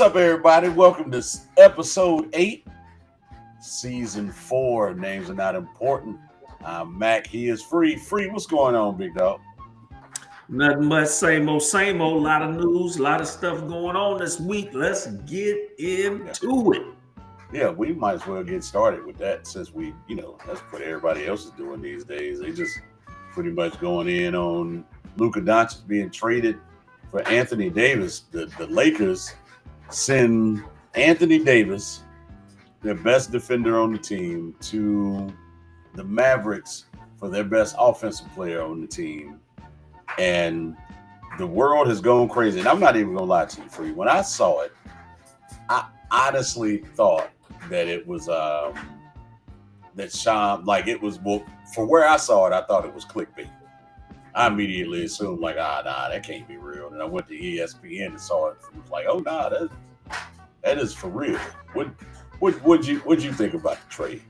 What's up, everybody? Welcome to episode 8, season 4. Names are not important. I'm Mac. He is Free. Free, what's going on, big dog? Nothing much, same old, lot of news, a lot of stuff going on this week. Let's get into it. Yeah, we might as well get started with that since that's what everybody else is doing these days. They just pretty much going in on Luka Doncic being traded for Anthony Davis. The Lakers send Anthony Davis, their best defender on the team, to the Mavericks for their best offensive player on the team. And the world has gone crazy. And I'm not even going to lie to you, Free. When I saw it, I honestly thought that it was that Sean, like it was, well, for where I saw it, I thought it was clickbait. I immediately assumed that can't be real. And I went to ESPN and saw it. And was like, oh, that is for real. What'd you think about the trade?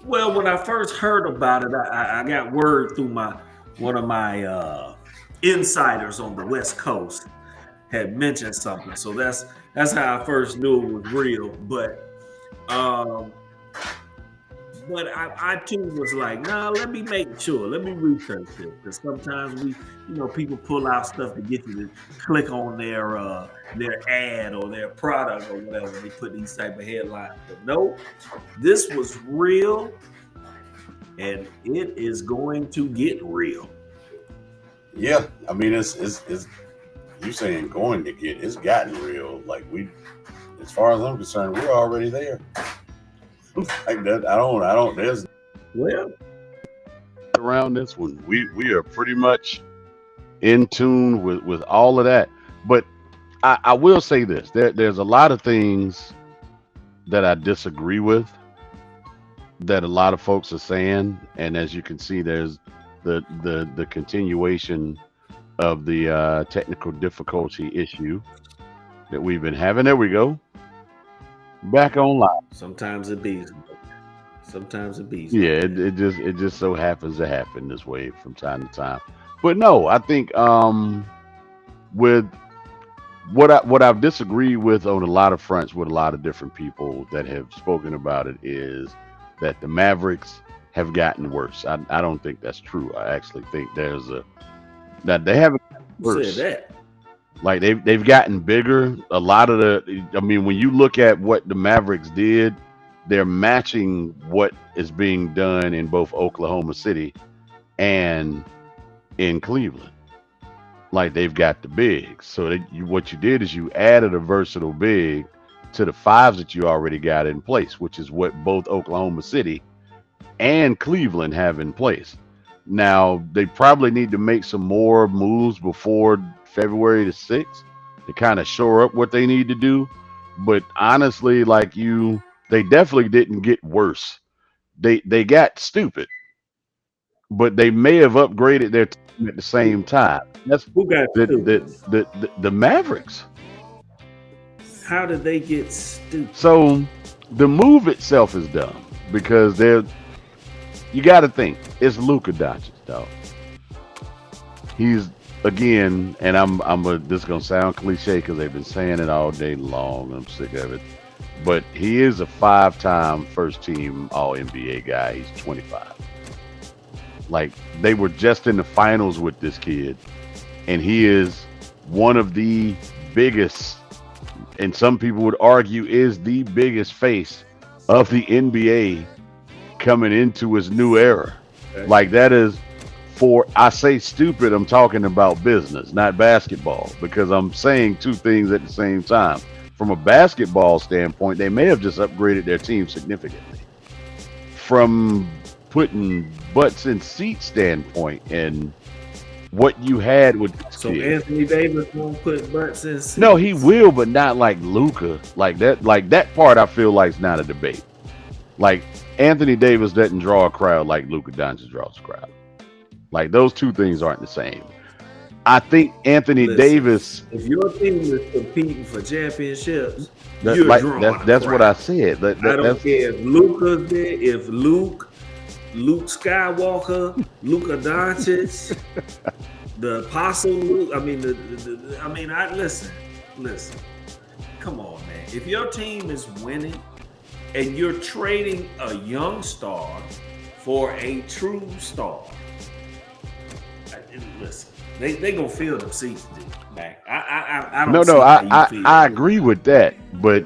Well, when I first heard about it, I got word through one of my insiders on the West Coast had mentioned something. So that's how I first knew it was real. But I too was like, let me make sure. Let me research it. Because sometimes people pull out stuff to get you to click on their ad or their product or whatever. They put these type of headlines. But no, this was real, and it is going to get real. Yeah, I mean, it's you saying going to get, it's gotten real. Like as far as I'm concerned, we're already there. Like that, I don't. There's around this one. We are pretty much in tune with all of that. But I will say this: there's a lot of things that I disagree with that a lot of folks are saying, and as you can see, there's the continuation of the technical difficulty issue that we've been having. There we go. Back online. Sometimes it beats. Yeah, it just so happens to happen this way from time to time. But no, I think with what I've disagreed with on a lot of fronts with a lot of different people that have spoken about it is that the Mavericks have gotten worse. I don't think that's true. I actually think that they haven't gotten worse. Said that. Like they've gotten bigger. A lot of when you look at what the Mavericks did, they're matching what is being done in both Oklahoma City and in Cleveland. Like they've got the bigs. So what you did is you added a versatile big to the fives that you already got in place, which is what both Oklahoma City and Cleveland have in place. Now they probably need to make some more moves before February the 6th to kind of shore up what they need to do. But honestly, they definitely didn't get worse. They got stupid, but they may have upgraded their team at the same time. That's who got the Mavericks. How did they get stupid? So the move itself is dumb because you got to think it's Luka Doncic, dog. He's again, and this is gonna sound cliche because they've been saying it all day long. I'm sick of it, but he is a 5-time first-team All-NBA guy. He's 25. Like they were just in the finals with this kid, and he is one of the biggest, and some people would argue is the biggest face of the NBA coming into his new era. Okay. Like that is. I say stupid, I'm talking about business, not basketball, because I'm saying two things at the same time. From a basketball standpoint, they may have just upgraded their team significantly. From putting butts in seats standpoint and what you had with this kid. Anthony Davis won't put butts in seats? No, he will, but not like Luka. Like that part I feel like is not a debate. Like Anthony Davis doesn't draw a crowd like Luka Doncic draws a crowd. Like those two things aren't the same. I think Anthony Davis. If your team is competing for championships, that's what I said. I don't care if Luka's there, if Luke Skywalker, Luka Doncic, the Apostle Luke. I mean, listen. listen. Come on, man. If your team is winning and you're trading a young star for a true star, listen, they gonna feel them seats, man. I don't see how you feel. I agree with that, but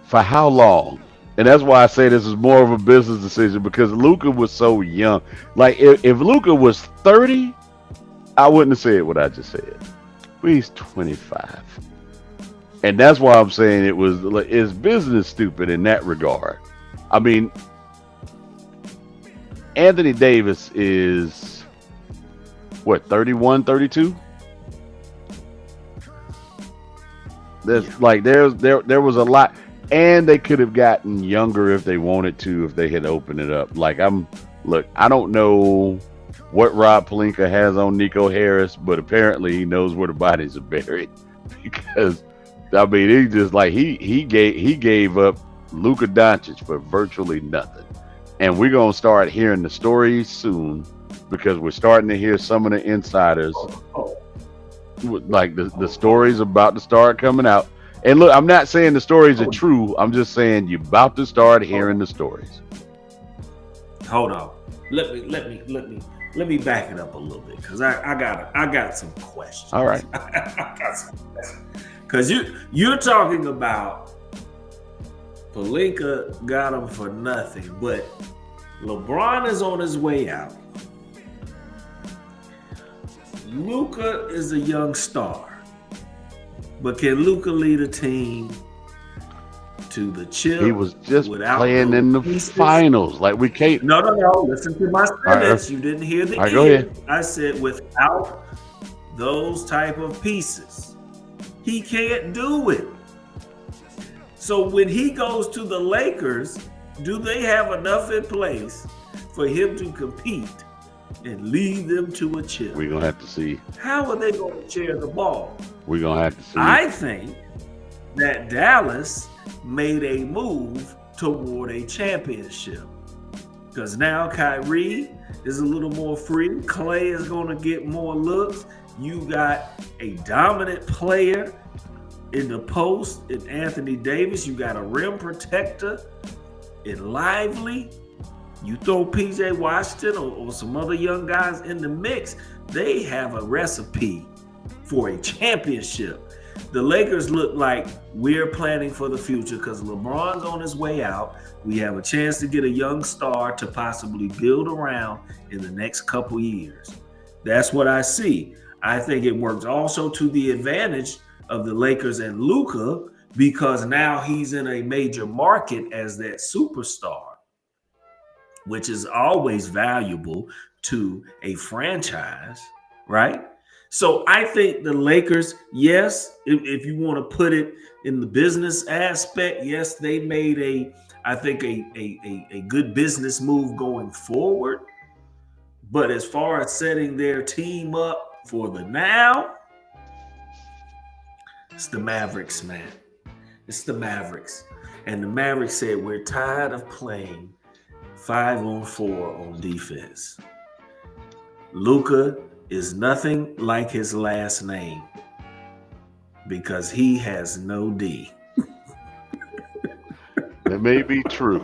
for how long? And that's why I say this is more of a business decision because Luka was so young. Like if Luka was 30, I wouldn't have said what I just said. But he's 25. And that's why I'm saying it's business stupid in that regard. I mean, Anthony Davis is what, 31, 32? That's like there was a lot, and they could have gotten younger if they wanted to, if they had opened it up. Like I don't know what Rob Pelinka has on Nico Harris, but apparently he knows where the bodies are buried because I mean he just like he gave up Luka Doncic for virtually nothing, and we're gonna start hearing the stories soon because we're starting to hear some of the insiders. Like the stories about to start coming out. And look, I'm not saying the stories are true. I'm just saying you're about to start hearing the stories. Hold on. Let me back it up a little bit because I got some questions. All right. I got some questions. Because you're talking about Pelinka got him for nothing, but LeBron is on his way out. Luka is a young star, but can Luka lead a team to the chip? He was just playing in the finals. Like we can't. No. Listen to my sentence. You didn't hear the end. Go ahead. I said without those type of pieces, he can't do it. So when he goes to the Lakers, do they have enough in place for him to compete and lead them to a chip? We're gonna have to see. How are they going to share the ball? We're gonna have to see. I think that Dallas made a move toward a championship because now Kyrie is a little more free. Clay is going to get more looks. You got a dominant player in the post in Anthony Davis. You got a rim protector in Lively. You throw PJ Washington or some other young guys in the mix, they have a recipe for a championship. The Lakers look like we're planning for the future because LeBron's on his way out. We have a chance to get a young star to possibly build around in the next couple years. That's what I see. I think it works also to the advantage of the Lakers and Luka because now he's in a major market as that superstar, which is always valuable to a franchise, right? So I think the Lakers, yes, if you want to put it in the business aspect, yes, they made a good business move going forward. But as far as setting their team up for the now, it's the Mavericks, man. It's the Mavericks. And the Mavericks said, we're tired of playing 5-on-4 on defense. Luka is nothing like his last name because he has no D. That may be true.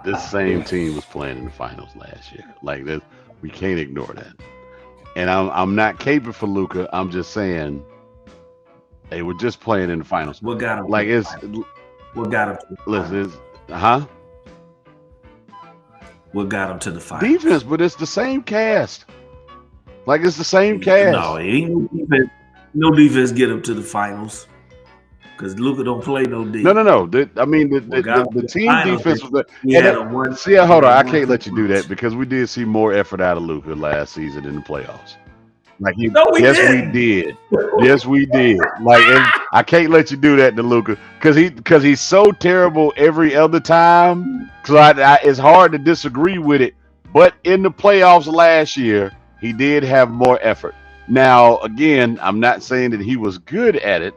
This same team was playing in the finals last year. Like this, we can't ignore that. And I'm not caping for Luka. I'm just saying they were just playing in the finals. What got him? Like it's what got him? Listen, What got him to the finals? Defense, but it's the same cast. Like it's the same cast. No, it ain't no defense. No defense get him to the finals because Luka don't play no D. No. The team defense was the. See, hold on. I can't let you do that because we did see more effort out of Luka last season in the playoffs. Like we did. Yes, we did. Like I can't let you do that to Luka because he's so terrible every other time. Because it's hard to disagree with it. But in the playoffs last year, he did have more effort. Now, again, I'm not saying that he was good at it.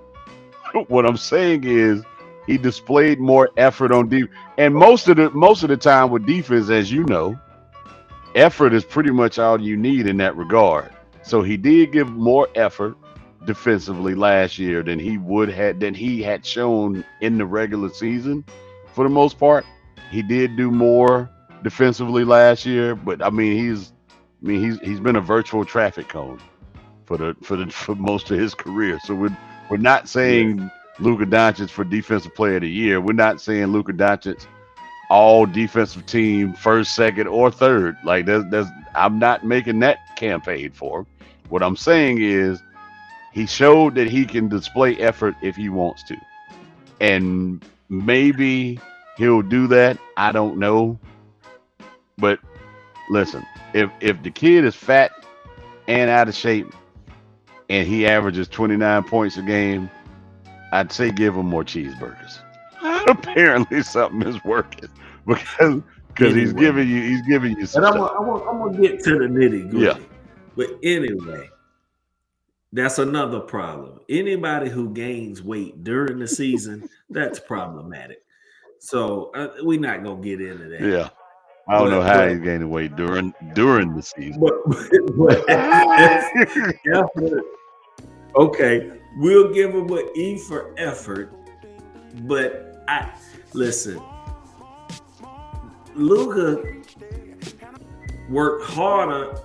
What I'm saying is he displayed more effort on defense. And most of the time with defense, as you know, effort is pretty much all you need in that regard. So he did give more effort. defensively last year than he had shown in the regular season. For the most part, he did do more defensively last year, but he's been a virtual traffic cone for most of his career. So we're not Yeah. saying Luka Doncic for defensive player of the year. We're not saying Luka Doncic all defensive team first, second, or third. Like there's I'm not making that campaign for him. What I'm saying is he showed that he can display effort if he wants to. And maybe he'll do that. I don't know. But listen, if the kid is fat and out of shape and he averages 29 points a game, I'd say give him more cheeseburgers. Apparently something is working because he's Anyway, giving you some and stuff. I'm gonna get to the nitty Yeah. gritty. But anyway, that's another problem. Anybody who gains weight during the season, that's problematic. So we're not gonna get into that. Yeah. I don't know But how but he's gaining weight during the season. but effort, okay, we'll give him an E for effort. But I listen, Luka worked harder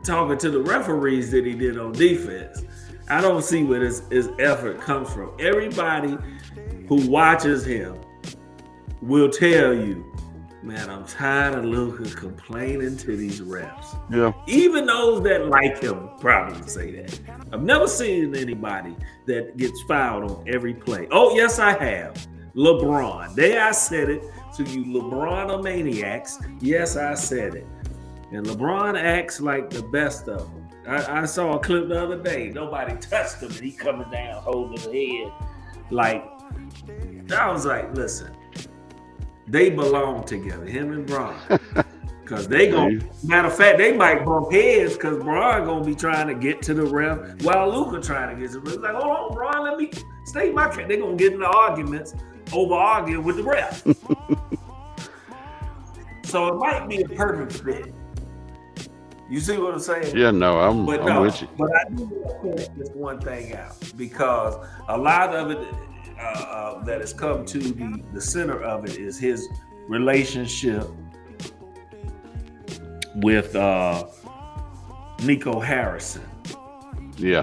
talking to the referees than he did on defense. I don't see where his effort comes from. Everybody who watches him will tell you, man, I'm tired of Luka complaining to these refs. Yeah. Even those that like him probably say that. I've never seen anybody that gets fouled on every play. Oh, yes, I have. LeBron. There I said it to you LeBron-maniacs. Yes, I said it. And LeBron acts like the best of them. I saw a clip the other day. Nobody touched him, and he coming down holding his head. Like, I was like, listen, they belong together, him and Bron. Because they matter of fact, they might bump heads because Bron gonna be trying to get to the ref while Luka trying to get to the ref. It's like, hold on, Bron, let me state my case. They're gonna get into arguments over arguing with the ref. So it might be a perfect fit. You see what I'm saying? Yeah, no, I'm with you. But I do want to point this one thing out because a lot of it that has come to the center of it is his relationship with Nico Harrison. Yeah.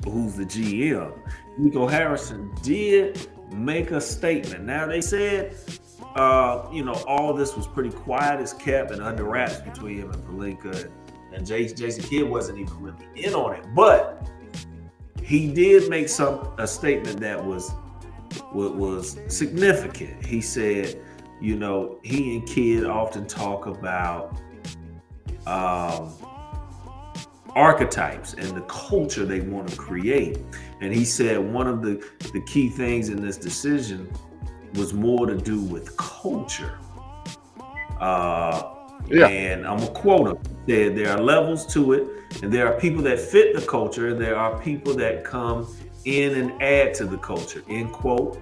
Who's the GM. Nico Harrison did make a statement. Now they said, all this was pretty quiet as kept and under wraps between him and Pelinka, and Jason Kidd wasn't even really in on it. But he did make a statement that was significant. He said, he and Kidd often talk about archetypes and the culture they want to create. And he said one of the key things in this decision was more to do with culture. And I'm gonna quote him. He said there are levels to it, and there are people that fit the culture, and there are people that come in and add to the culture, end quote.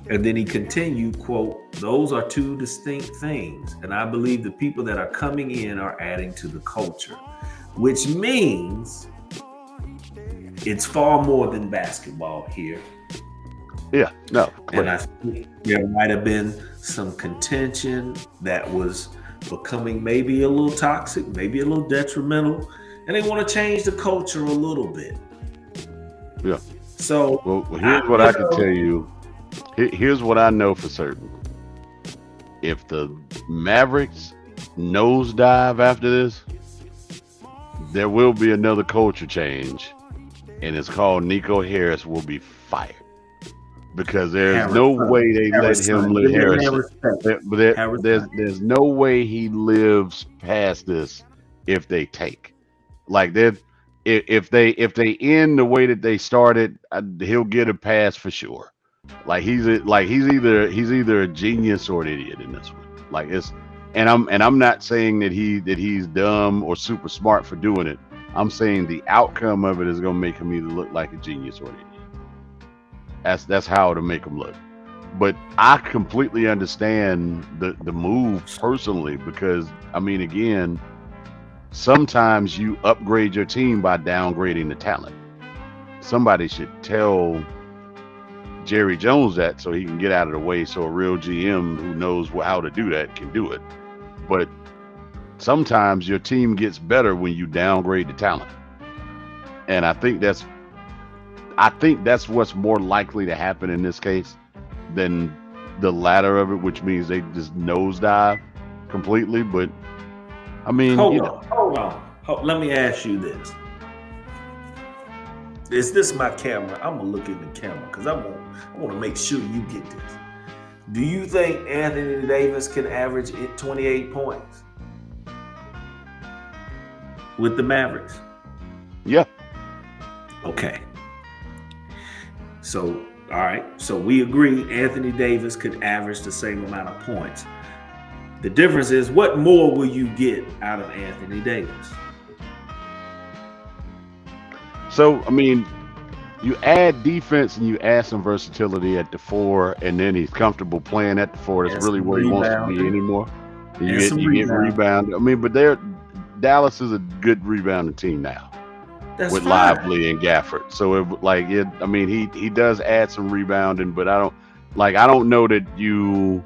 And then he continued, quote, those are two distinct things. And I believe the people that are coming in are adding to the culture, which means it's far more than basketball here. Yeah, no. And I think there might have been some contention that was becoming maybe a little toxic, maybe a little detrimental, and they want to change the culture a little bit. Yeah. So, well here's what I can tell you. Here's what I know for certain. If the Mavericks nosedive after this, there will be another culture change, and it's called Nico Harris will be fired. Because there's no way they let him live There's no way he lives past this if they take. Like if they end the way that they started, he'll get a pass for sure. Like he's either a genius or an idiot in this one. Like I'm not saying that he's dumb or super smart for doing it. I'm saying the outcome of it is gonna make him either look like a genius or an idiot. That's how to make him look. But I completely understand the move personally because again, sometimes you upgrade your team by downgrading the talent. Somebody should tell Jerry Jones that so he can get out of the way, so a real GM who knows how to do that can do it. But sometimes your team gets better when you downgrade the talent. And I think that's what's more likely to happen in this case than the latter of it, which means they just nosedive completely. But I mean, hold on. Let me ask you this. Is this my camera? I'm gonna look in the camera because I want to make sure you get this. Do you think Anthony Davis can average 28 points with the Mavericks? Yeah. Okay. So, all right. So we agree Anthony Davis could average the same amount of points. The difference is, what more will you get out of Anthony Davis? So, I mean, you add defense and you add some versatility at the 4, and then he's comfortable playing at the 4. That's really where he wants to be anymore. You get rebound. I mean, but Dallas is a good rebounding team now. That's with fine. Lively and Gafford. So he does add some rebounding, but I don't know that you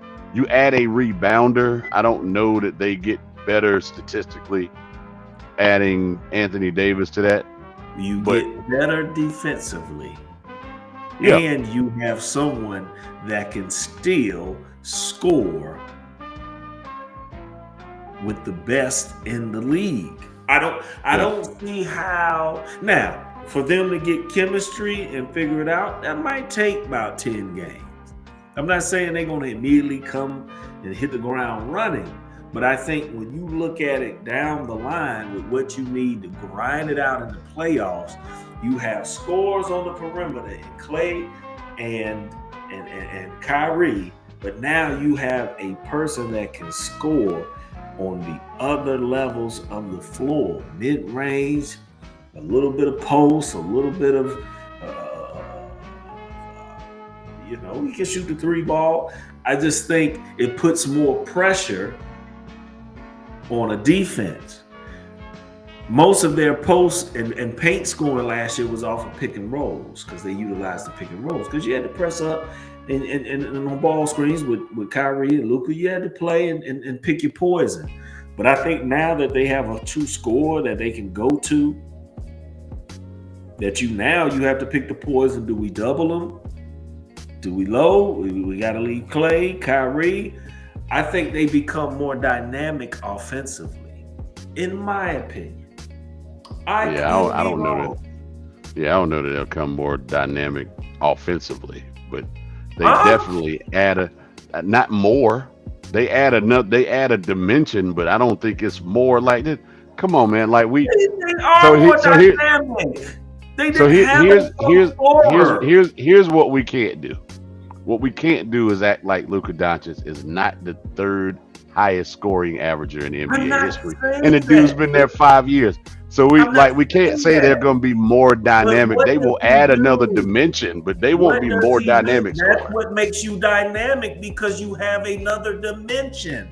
add a rebounder. I don't know that they get better statistically adding Anthony Davis to that. You get better defensively. Yeah. And you have someone that can still score with the best in the league. I don't see how. Now, for them to get chemistry and figure it out, that might take about 10 games. I'm not saying they're going to immediately come and hit the ground running, but I think when you look at it down the line with what you need to grind it out in the playoffs, you have scores on the perimeter in Clay and Kyrie, but now you have a person that can score on the other levels of the floor, mid-range, a little bit of post, a little bit of, he can shoot the 3 ball. I just think it puts more pressure on a defense. Most of their post and paint scoring last year was off of pick and rolls because they utilized the pick and rolls because you had to press up and on ball screens with Kyrie and Luka, you had to play and pick your poison. But I think now that they have a true scorer that they can go to, that you have to pick the poison. Do we double them? Do we low? We got to leave Clay, Kyrie. I think they become more dynamic offensively, in my opinion. I don't know that they'll come more dynamic offensively, but they definitely add not more. They add a dimension, but I don't think it's more like this. Come on, man! Like we. They are more dynamic. Here's what we can't do. What we can't do is act like Luka Doncic is not the 3rd highest scoring averager in the NBA history, and the dude's been there 5 years. So we can't say they're going to be more dynamic. They will add another dimension, but they won't be more dynamic. That's what makes you dynamic, because you have another dimension.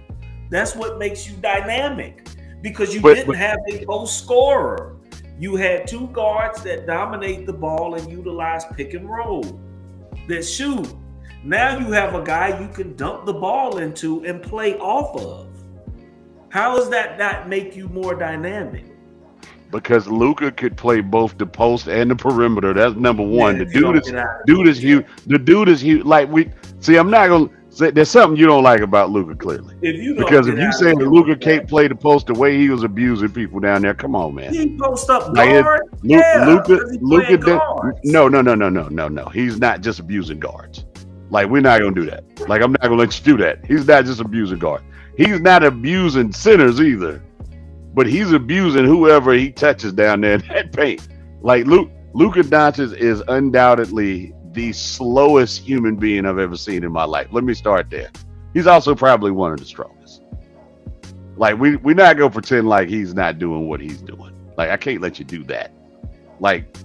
That's what makes you dynamic, because you didn't have a post scorer. You had 2 guards that dominate the ball and utilize pick and roll, that shoot. Now you have a guy you can dump the ball into and play off of. How does that not make you more dynamic? Because Luka could play both the post and the perimeter. That's number one. The dude is huge. The dude is huge. Like I'm not gonna say there's something you don't like about Luka clearly. If you say that Luka can't play the post the way he was abusing people down there, come on, man. He post up guard. Luka. No. He's not just abusing guards. Like, we're not gonna do that. Like, I'm not gonna let you do that. He's not just abusing guards. He's not abusing centers either. But he's abusing whoever he touches down there in that paint. Like Luka Doncic is undoubtedly the slowest human being I've ever seen in my life. Let me start there. He's also probably one of the strongest. Like, we're not gonna pretend like he's not doing what he's doing. Like, I can't let you do that. Like,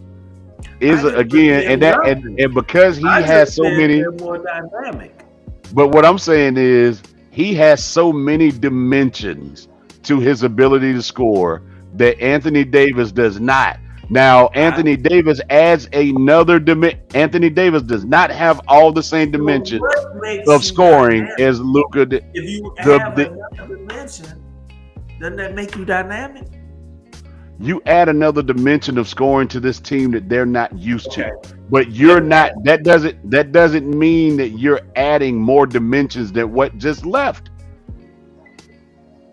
and because he has so many. More dynamic. But what I'm saying is he has so many dimensions to his ability to score that Anthony Davis does not. Now, Anthony Davis adds another dimension. Anthony Davis does not have all the same So dimensions what makes of you scoring dynamic? as Luka. If you The, have the another dimension, doesn't that make you dynamic? you add another dimension of scoring to this team that they're not used Okay. to. But you're not. That doesn't mean that you're adding more dimensions than what just left.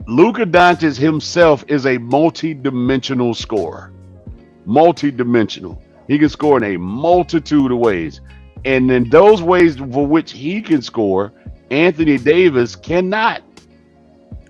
Luka Doncic himself is a multi-dimensional scorer. Multi-dimensional. He can score in a multitude of ways. And in those ways for which he can score, Anthony Davis cannot.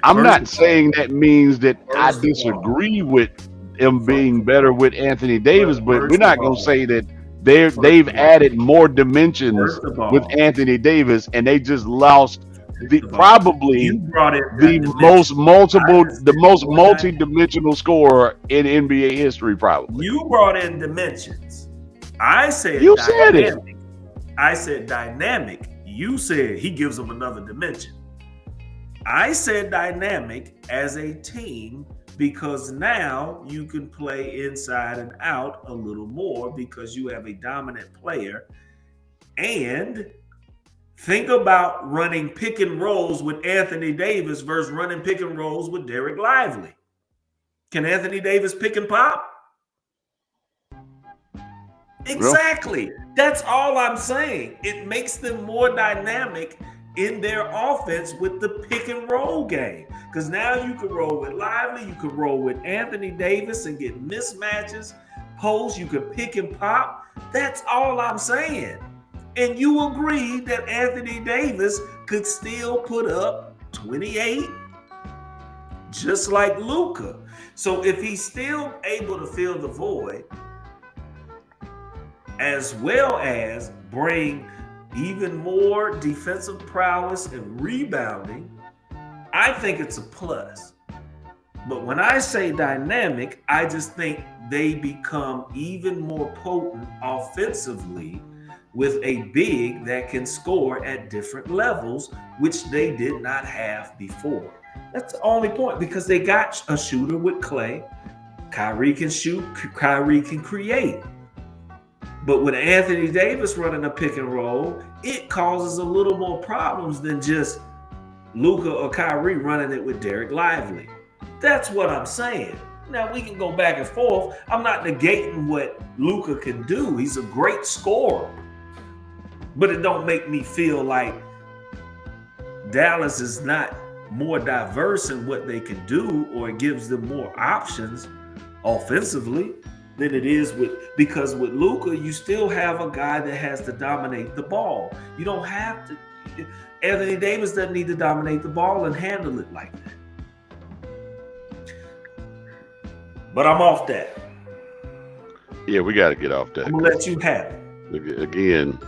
I'm not saying that means that I First of all, disagree with him being better with Anthony but Davis, but we're first of not going to all, say that first they've of all, added more dimensions first of with all, Anthony Davis and they just lost the first of all, you probably brought in the that dimension. most I multiple, just the said most more dynamic. multi-dimensional scorer in NBA history, probably. You brought in dimensions. I said You said it. dynamic. I said dynamic. You said he gives them another dimension. I said dynamic as a team because now you can play inside and out a little more because you have a dominant player. And think about running pick and rolls with Anthony Davis versus running pick and rolls with Derek Lively. Can Anthony Davis pick and pop? Exactly. That's all I'm saying. It makes them more dynamic in their offense with the pick and roll game. Because now you can roll with Lively, you can roll with Anthony Davis and get mismatches, posts, you can pick and pop. That's all I'm saying. And you agree that Anthony Davis could still put up 28, just like Luka. So if he's still able to fill the void, as well as bring even more defensive prowess and rebounding, I think it's a plus. But when I say dynamic, I just think they become even more potent offensively with a big that can score at different levels, which they did not have before. That's the only point, because they got a shooter with Clay. Kyrie can shoot, Kyrie can create. But with Anthony Davis running a pick and roll, it causes a little more problems than just Luka or Kyrie running it with Derek Lively. That's what I'm saying. Now, we can go back and forth. I'm not negating what Luka can do. He's a great scorer. But it don't make me feel like Dallas is not more diverse in what they can do, or it gives them more options offensively than it is because with Luka, you still have a guy that has to dominate the ball. You don't have to. Anthony Davis doesn't need to dominate the ball and handle it like that. But I'm off that. Yeah, we got to get off that. I'm gonna let you have it. Again,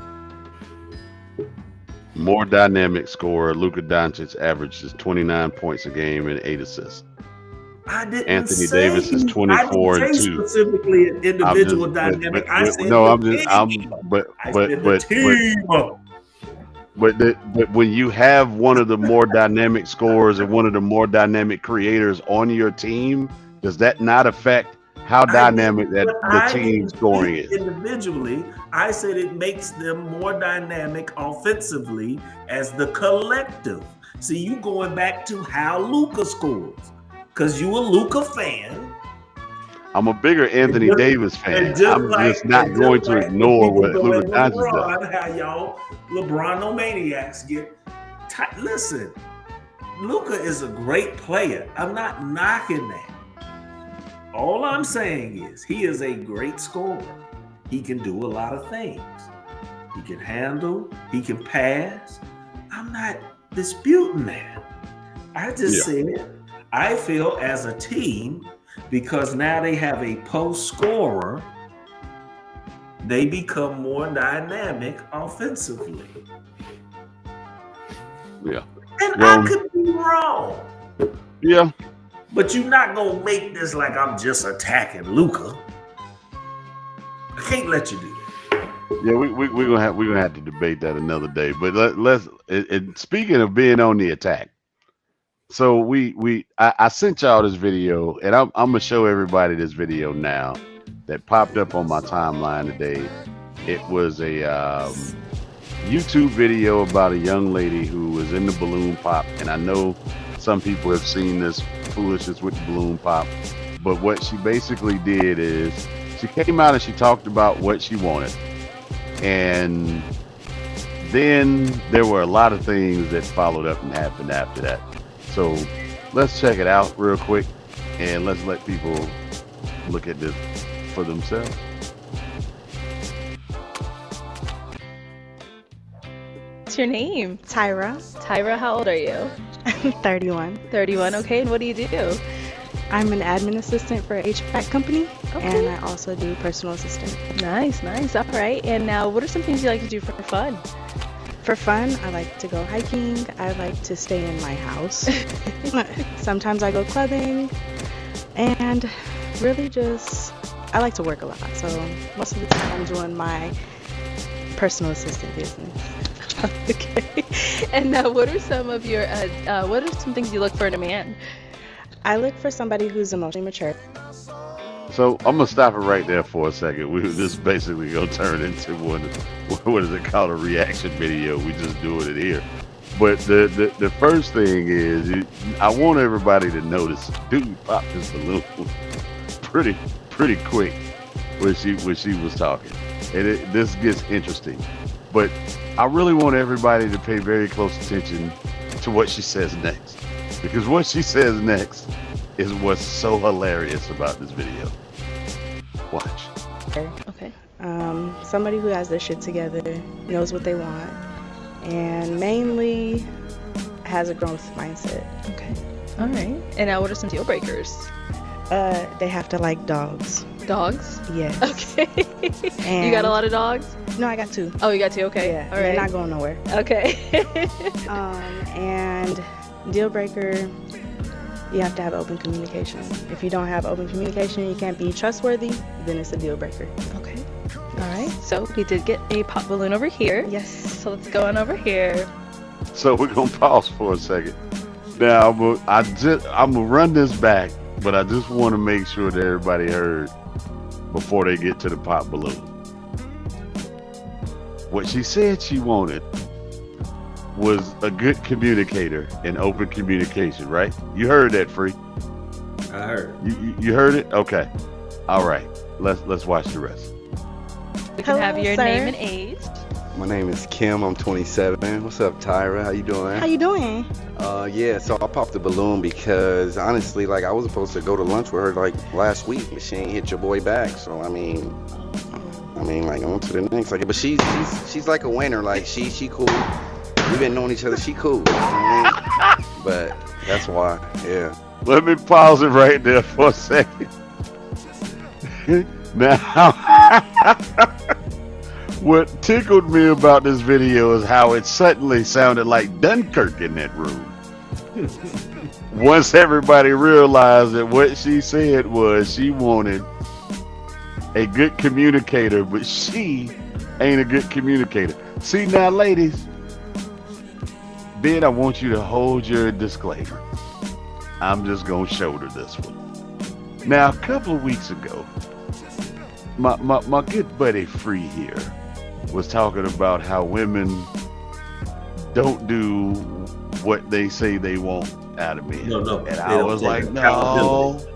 more dynamic scorer. Luka Doncic averages 29 points a game and 8 assists. I didn't Anthony say Davis is 24 and 2. Specifically an individual dynamic. I said the team. But when you have one of the more dynamic scorers and one of the more dynamic creators on your team, does that not affect how dynamic the team scoring is? Individually, I said it makes them more dynamic offensively as the collective. See, you going back to how Luka scores. Because you a Luka fan. I'm a bigger Anthony Davis fan. I'm just not going to ignore what Luka Doncic does. How y'all LeBronomaniacs get tight. Listen, Luka is a great player. I'm not knocking that. All I'm saying is he is a great scorer. He can do a lot of things. He can handle. He can pass. I'm not disputing that. I just said I feel as a team, because now they have a post scorer, they become more dynamic offensively. Yeah. And I could be wrong. Yeah. But you're not going to make this like I'm just attacking Luka. I can't let you do that. Yeah, we're gonna have to debate that another day. But let's speaking of being on the attack, So I sent y'all this video, and I'm gonna show everybody this video now that popped up on my timeline today. It was a YouTube video about a young lady who was in the balloon pop, and I know some people have seen this foolishness with the balloon pop, but what she basically did is she came out and she talked about what she wanted, and then there were a lot of things that followed up and happened after that. So let's check it out real quick, and let's let people look at this for themselves. What's your name? Tyra. Tyra, how old are you? I'm 31. 31, okay. And what do you do? I'm an admin assistant for an HVAC company, Okay. and I also do personal assistant. Nice, nice. All right. And now, what are some things you like to do for fun? For fun, I like to go hiking. I like to stay in my house. Sometimes I go clubbing, and really just, I like to work a lot. So most of the time I'm doing my personal assistant business. Okay. And now, what are some of your, what are some things you look for in a man? I look for somebody who's emotionally mature. So I'm gonna stop it right there for a second. This is basically gonna turn into what is it called, a reaction video. We just doing it here. But the first thing is, I want everybody to notice, dude popped his balloon pretty quick when she was talking, and this gets interesting. But I really want everybody to pay very close attention to what she says next, because what she says next is what's so hilarious about this video. Watch. Okay. Somebody who has their shit together, knows what they want, and mainly has a growth mindset. Okay. All right. And now, what are some deal breakers? They have to like dogs. Dogs? Yes. Okay. You got a lot of dogs? No, I got 2. Oh, you got 2? Okay. Yeah, All they're right. not going nowhere. Okay. And deal breaker, you have to have open communication. If you don't have open communication, you can't be trustworthy, then it's a deal breaker. Okay. All right. So we did get a pop balloon over here. Yes. So let's go on over here. So we're gonna pause for a second. Now I'm gonna run this back, but I just want to make sure that everybody heard before they get to the pop balloon. What she said she wanted was a good communicator and open communication, right? You heard that, Free? I heard. You heard it? Okay. All right. Let's watch the rest. We can have Hello, your sir. name and age. My name is Kim. I'm 27. What's up, Tyra? How you doing? How you doing? Yeah. So I popped the balloon because honestly, like I was supposed to go to lunch with her like last week, but she ain't hit your boy back. So I mean, like on to the next. Like, but she's like a winner. Like she cool. We've been knowing each other. She cool. You know what I mean? But that's why. Yeah. Let me pause it right there for a second. Now, what tickled me about this video is how it suddenly sounded like Dunkirk in that room. Once everybody realized that what she said was she wanted a good communicator, but she ain't a good communicator. See now, ladies, then I want you to hold your disclaimer. I'm just gonna shoulder this one. Now, a couple of weeks ago, my good buddy Free here was talking about how women don't do what they say they want out of men. No, And they I don't was take like, accountability.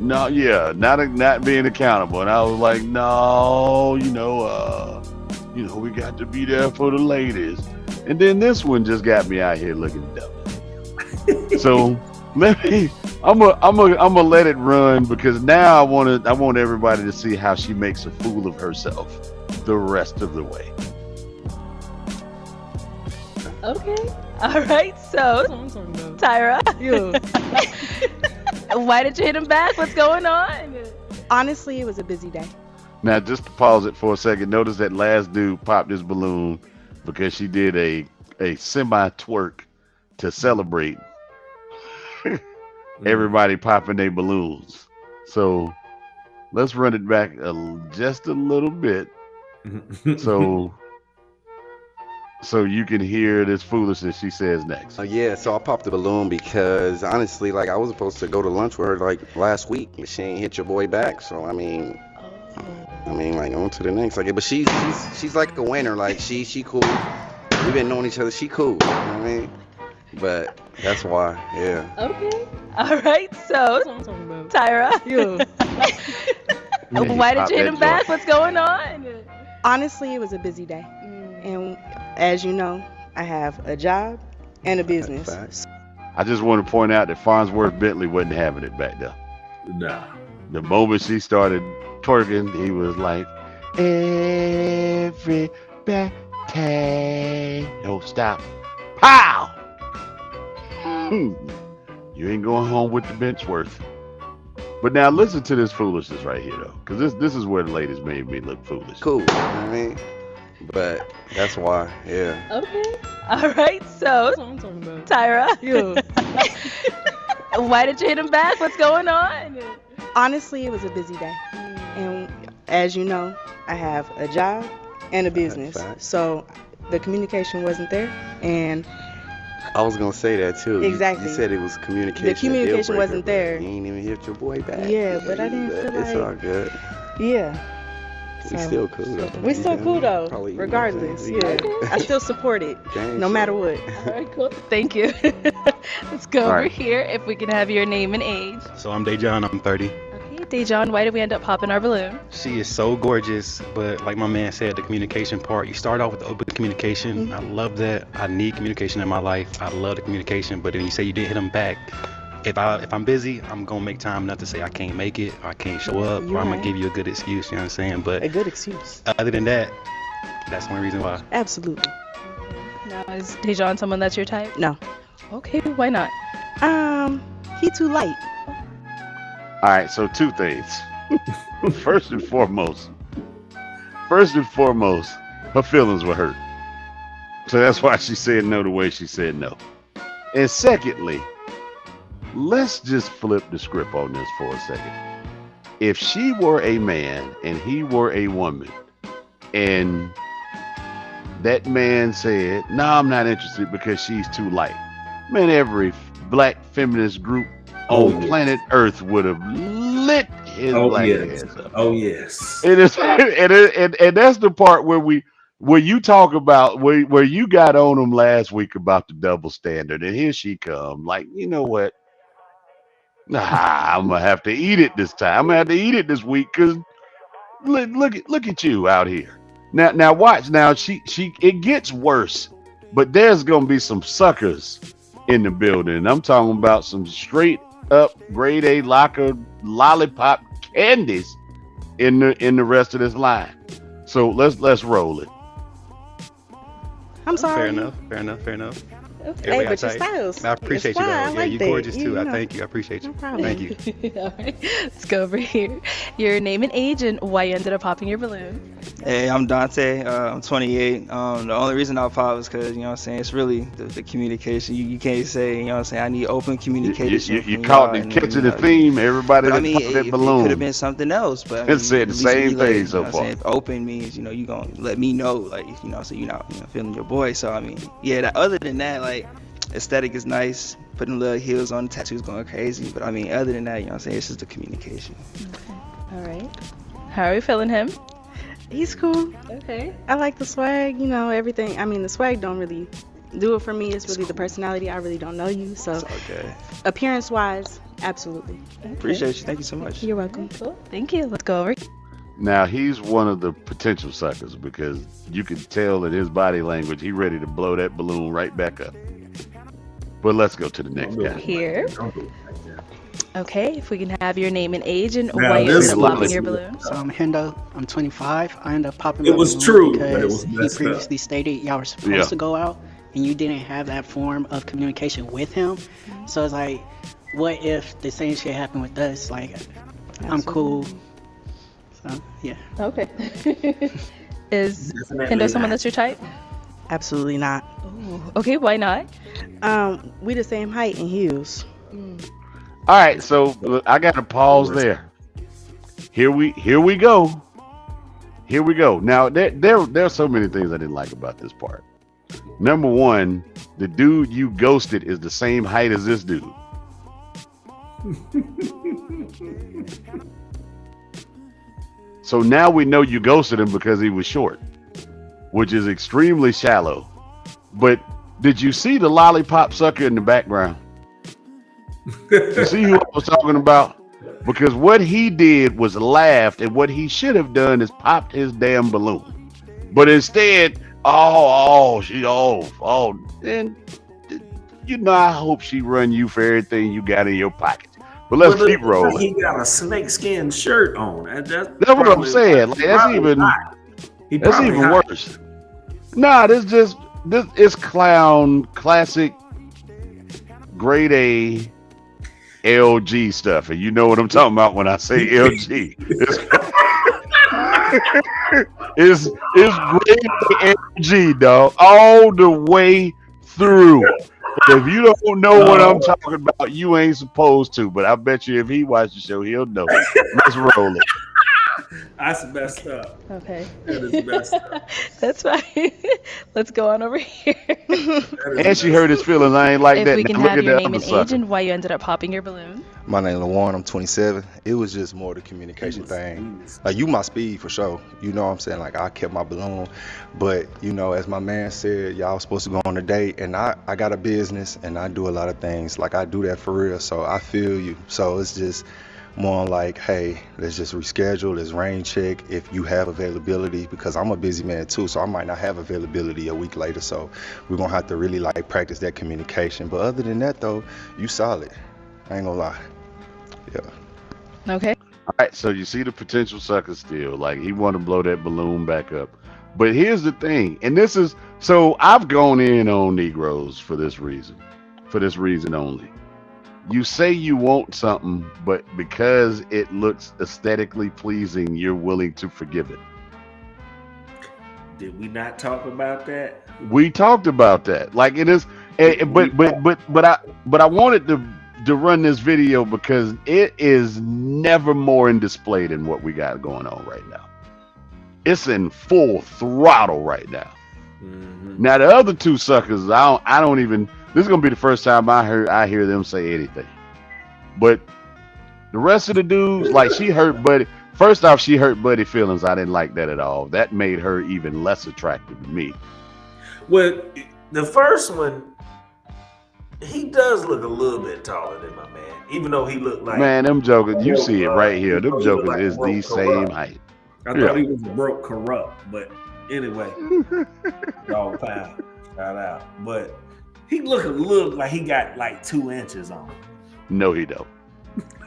not being accountable. And I was like, no, we got to be there for the ladies. And then this one just got me out here looking dumb. So I'm gonna let it run, because now I want everybody to see how she makes a fool of herself the rest of the way. Okay. All right. So, Tyra, why did you hit him back? What's going on? Honestly, it was a busy day. Now, just to pause it for a second, notice that last dude popped his balloon because she did a semi-twerk to celebrate everybody popping their balloons. So let's run it back just a little bit. So so you can hear this foolishness she says next. Yeah, so I popped the balloon because honestly, like I was supposed to go to lunch with her like last week, but she ain't hit your boy back. So like on to the next. Like, but she's like a winner. Like she cool. We've been knowing each other. She cool. You know what I mean? But that's why. Yeah. Okay. All right. So, Tyra, why did you hit him back? What's going on? Honestly, it was a busy day. And as you know, I have a job and a business. Facts. I just want to point out that Farnsworth Bentley wasn't having it back there. Nah. The moment she started twerking, he was like, everybody, oh, stop. Pow! You ain't going home with the benchworth. But now listen to this foolishness right here, though, because this is where the ladies made me look foolish. Cool. You know what I mean? But that's why. Yeah. Okay. All right. So, Tyra, why did you hit him back? What's going on? Honestly, it was a busy day. And as you know, I have a job and a business. So the communication wasn't there. And I was gonna say that too. Exactly. You said it was communication. the communication a deal breaker, wasn't there. You ain't even hit your boy back. Yeah, but I didn't feel it's like- all good. Yeah. We So- still cool though. We're still cool though, Probably, you know what I'm regardless. saying? Yeah. I still support it, Gang no shit. matter what. All right, cool. Thank you. Let's go All over right. here. If we can have your name and age. So I'm Dejon, I'm 30. Okay, Dejon, why did we end up popping our balloon? She is so gorgeous, but like my man said, the communication part, you start off with the open communication. I love that. I need communication in my life. I love the communication, but then you say you didn't hit them back. If I'm busy, I'm gonna make time not to say I can't make it, or I can't show up, You're or I'm right. gonna give you a good excuse, you know what I'm saying? But A good excuse. other than that, that's one reason why. Absolutely. Now, is Dejon someone that's your type? No. Okay, why not? He too light. All right, so two things. First and foremost, her feelings were hurt. So that's why she said no the way she said no. And secondly, let's just flip the script on this for a second. If she were a man and he were a woman, and that man said, "No, I'm not interested because she's too light," man, every black feminist group on planet Earth would have lit his black ass up. Oh yes. It is, and that's the part where you talk about where you got on him last week about the double standard, and here she come. Like, you know what? Nah, I'm gonna have to eat it this time. I'm gonna have to eat it this week because look at you out here. Now watch. Now she it gets worse, but there's gonna be some suckers in the building. I'm talking about some straight up grade A locker lollipop candies in the rest of this line. So let's roll it. I'm sorry. Fair enough. Hey, but your styles. I appreciate you, though. I Yeah, like you're that. gorgeous too. You I know. thank you. I appreciate you. No problem. Thank you. All right, let's go over here. Your name and age and why you ended up popping your balloon. Hey, I'm Dante. I'm 28. The only reason I pop is because, you know what I'm saying, it's really the communication. You can't say, you know what I'm saying, I need open communication. You from caught y'all, the catching you the know, theme. Everybody But I that mean, popped that it balloon. could have been something else. But I It mean, said the at least same we let- thing so you know what I'm far. saying, if open means, you know, you gonna let me know, like, you know, so you're not, you know, feeling your boy. So I mean, yeah. Other than that, like, aesthetic is nice. Putting little heels on, the tattoos going crazy. But I mean, other than that, you know what I'm saying, it's just the communication. All right. How are we feeling him? He's cool. Okay. I like the swag, you know, everything. I mean, the swag don't really do it for me. It's really the personality. I really don't know you. So It's all good. appearance-wise, absolutely. Appreciate you. Thank you so much. You're welcome. Cool. Thank you. Let's go over. Now he's one of the potential suckers because you can tell in his body language he ready to blow that balloon right back up. But let's go to the next guy. Here. Don't do it like that. Okay, if we can have your name and age and Now, why you this ended up is popping your balloon. So I'm Hendo. I'm 25. I ended up popping It my was balloon true, but it because was he messed up. previously stated y'all were supposed Yeah. to go out and you didn't have that form of communication with him. So it's like, what if the same shit happened with us? Like, I'm cool. So yeah. Okay. Is Definitely Hendo someone not. that's your type? Absolutely not. Ooh, okay, why not? We the same height and heels. All right, so look, I got to pause there. Here we go. Here we go. Now there's so many things I didn't like about this part. Number one, the dude you ghosted is the same height as this dude. So now we know you ghosted him because he was short, which is extremely shallow. But did you see the lollipop sucker in the background? You see who I was talking about? Because what he did was laughed, and what he should have done is popped his damn balloon. But instead, and I hope she run you for everything you got in your pocket. But let's keep rolling. He got a snakeskin shirt on. That's what I'm saying. Like, that's even worse. Nah, this is clown classic grade A LG stuff, and you know what I'm talking about when I say LG. It's grade LG, dog, all the way through. If you don't know what I'm talking about, you ain't supposed to. But I bet you if he watched the show, he'll know. Let's roll it. That's messed up. Okay. That is messed up. That's fine. Let's go on over here. And she hurt his feelings. I ain't like If that. we can Now look have at your the name other and sucker. age and why you ended up popping your balloon. My name is Lawan. I'm 27. It was just more the communication thing. Like, you my speed for sure. You know what I'm saying? Like, I kept my balloon. But, as my man said, y'all was supposed to go on a date. And I got a business and I do a lot of things. Like, I do that for real. So I feel you. So it's just more like, hey, let's just reschedule, let's rain check if you have availability, because I'm a busy man too, so I might not have availability a week later. So we're gonna have to really like practice that communication. But other than that though, you solid. I ain't gonna lie. Yeah. Okay. All right, so you see the potential sucker still. Like, he want to blow that balloon back up. But here's the thing, and this is, so I've gone in on Negroes for this reason only. You say you want something, but because it looks aesthetically pleasing, you're willing to forgive it. Did we not talk about that? We talked about that. Like, it is, but I wanted to run this video because it is never more in display than what we got going on right now. It's in full throttle right now. Mm-hmm. Now the other two suckers, I don't even. This is gonna be the first time I hear them say anything. But the rest of the dudes, like, she hurt Buddy. First off, she hurt Buddy feelings. I didn't like that at all. That made her even less attractive to me. Well, the first one, he does look a little bit taller than my man, even though he looked like, man, them jokers. You see it right here. Them jokers like is the same height. I thought he was broke corrupt, but anyway, dog pound, shout out. But he look like he got like 2 inches on him. No, he don't.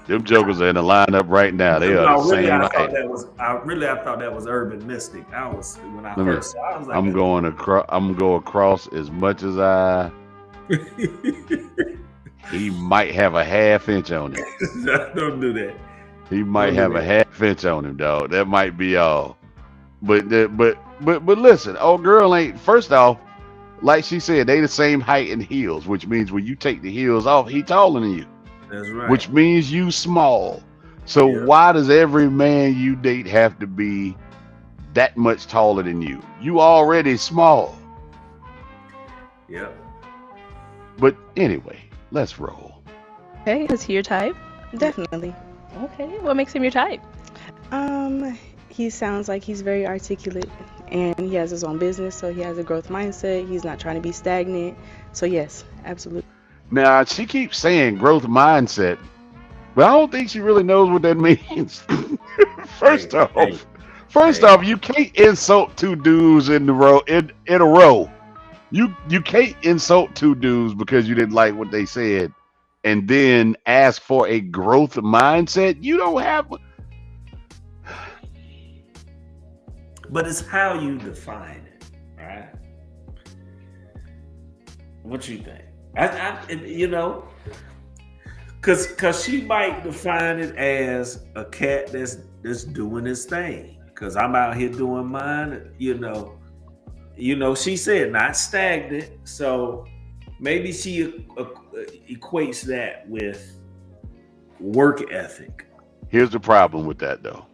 Them jokers are in the lineup right now. They are the same height. I thought that was Urban Mystic. When I first saw it, I was like, I'm going across as much as I. He might have a half inch on him. Don't do that. He might have a half inch on him, dog. That might be all. But listen, old girl ain't. First off, like she said, they the same height in heels, which means when you take the heels off, he taller than you. That's right. Which means you small. So why does every man you date have to be that much taller than you? You already small. Yep. But anyway, let's roll. Okay, is he your type? Definitely. Okay, what makes him your type? He sounds like he's very articulate and he has his own business, so he has a growth mindset. He's not trying to be stagnant. So yes, absolutely. Now, she keeps saying growth mindset, but I don't think she really knows what that means. First off, you can't insult two dudes in a row. You can't insult two dudes because you didn't like what they said and then ask for a growth mindset. You don't have one. But it's how you define it, right? What you think? Because she might define it as a cat that's doing his thing. Because I'm out here doing mine, she said not stagnant. So maybe she equates that with work ethic. Here's the problem with that, though.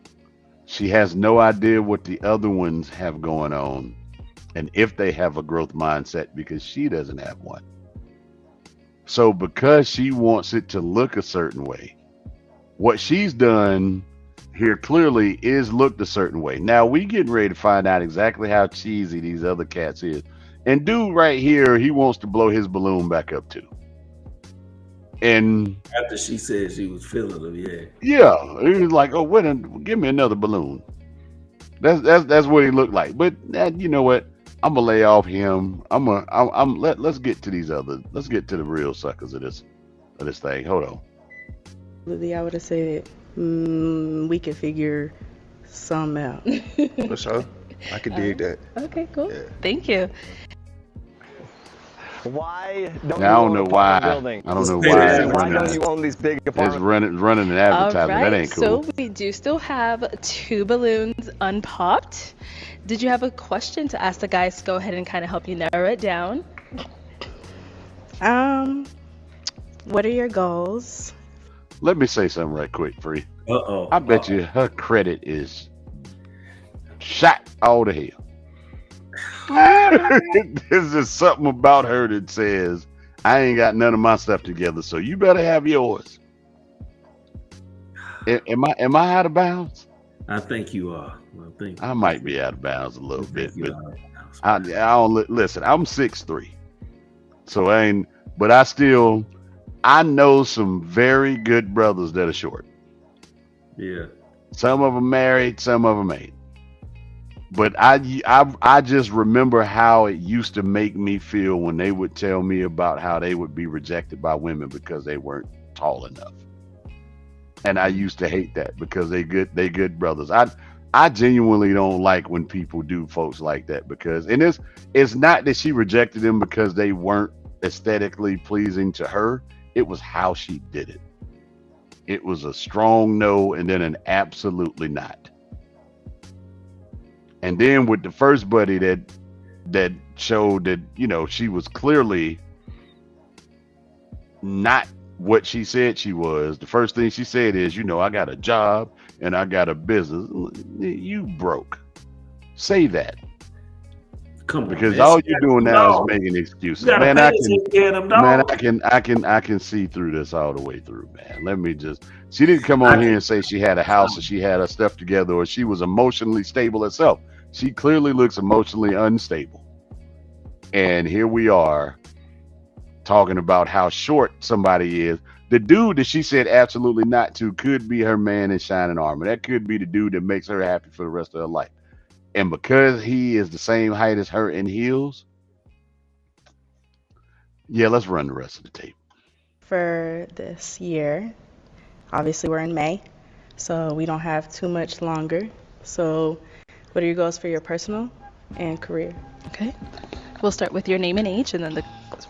She has no idea what the other ones have going on and if they have a growth mindset, because she doesn't have one. So because she wants it to look a certain way, what she's done here clearly is looked a certain way. Now we getting ready to find out exactly how cheesy these other cats is. And dude right here, he wants to blow his balloon back up too. And after she said she was feeling him, he was like, "Oh, give me another balloon." That's what he looked like. But you know what? I'm gonna lay off him. Let's get to these other. Let's get to the real suckers of this thing. Hold on. Lily, I would have said we can figure some out. For sure. I could dig that. Okay, cool. Yeah. Thank you. Why don't Now, I you don't own know an why. apartment building? I don't know Yeah, why. Why don't you own these big It's apartments? running an advertisement. All right, That ain't cool. so we do still have 2 balloons unpopped. Did you have a question to ask the guys to go ahead and kind of help you narrow it down? What are your goals? Let me say something right quick, Free. Uh-oh. I bet you her credit is shot all to hell. There's just something about her that says, I ain't got none of my stuff together, so you better have yours. Am I out of bounds? I think you are. I might be out of bounds a little bit, but I I don't listen. I'm 6'3", so I know some very good brothers that are short. yeah. Some of them married, some of them ain't. But I just remember how it used to make me feel when they would tell me about how they would be rejected by women because they weren't tall enough. And I used to hate that because they good brothers. I genuinely don't like when people do folks like that, because it's not that she rejected them because they weren't aesthetically pleasing to her. It was how she did it. It was a strong no and then an absolutely not. And then with the first buddy that showed that, she was clearly not what she said she was. The first thing she said is, I got a job and I got a business. You broke. Say that. Come on, Because man. all you're doing now is making excuses. You gotta Man, take care of them dogs. I can see through this all the way through, man. She didn't come on here and say she had a house or she had her stuff together or she was emotionally stable herself. She clearly looks emotionally unstable. And here we are talking about how short somebody is. The dude that she said absolutely not to could be her man in shining armor. That could be the dude that makes her happy for the rest of her life. And because he is the same height as her in heels, let's run the rest of the tape. For this year, obviously we're in May, so we don't have too much longer. So what are your goals for your personal and career? Okay. We'll start with your name and age and then the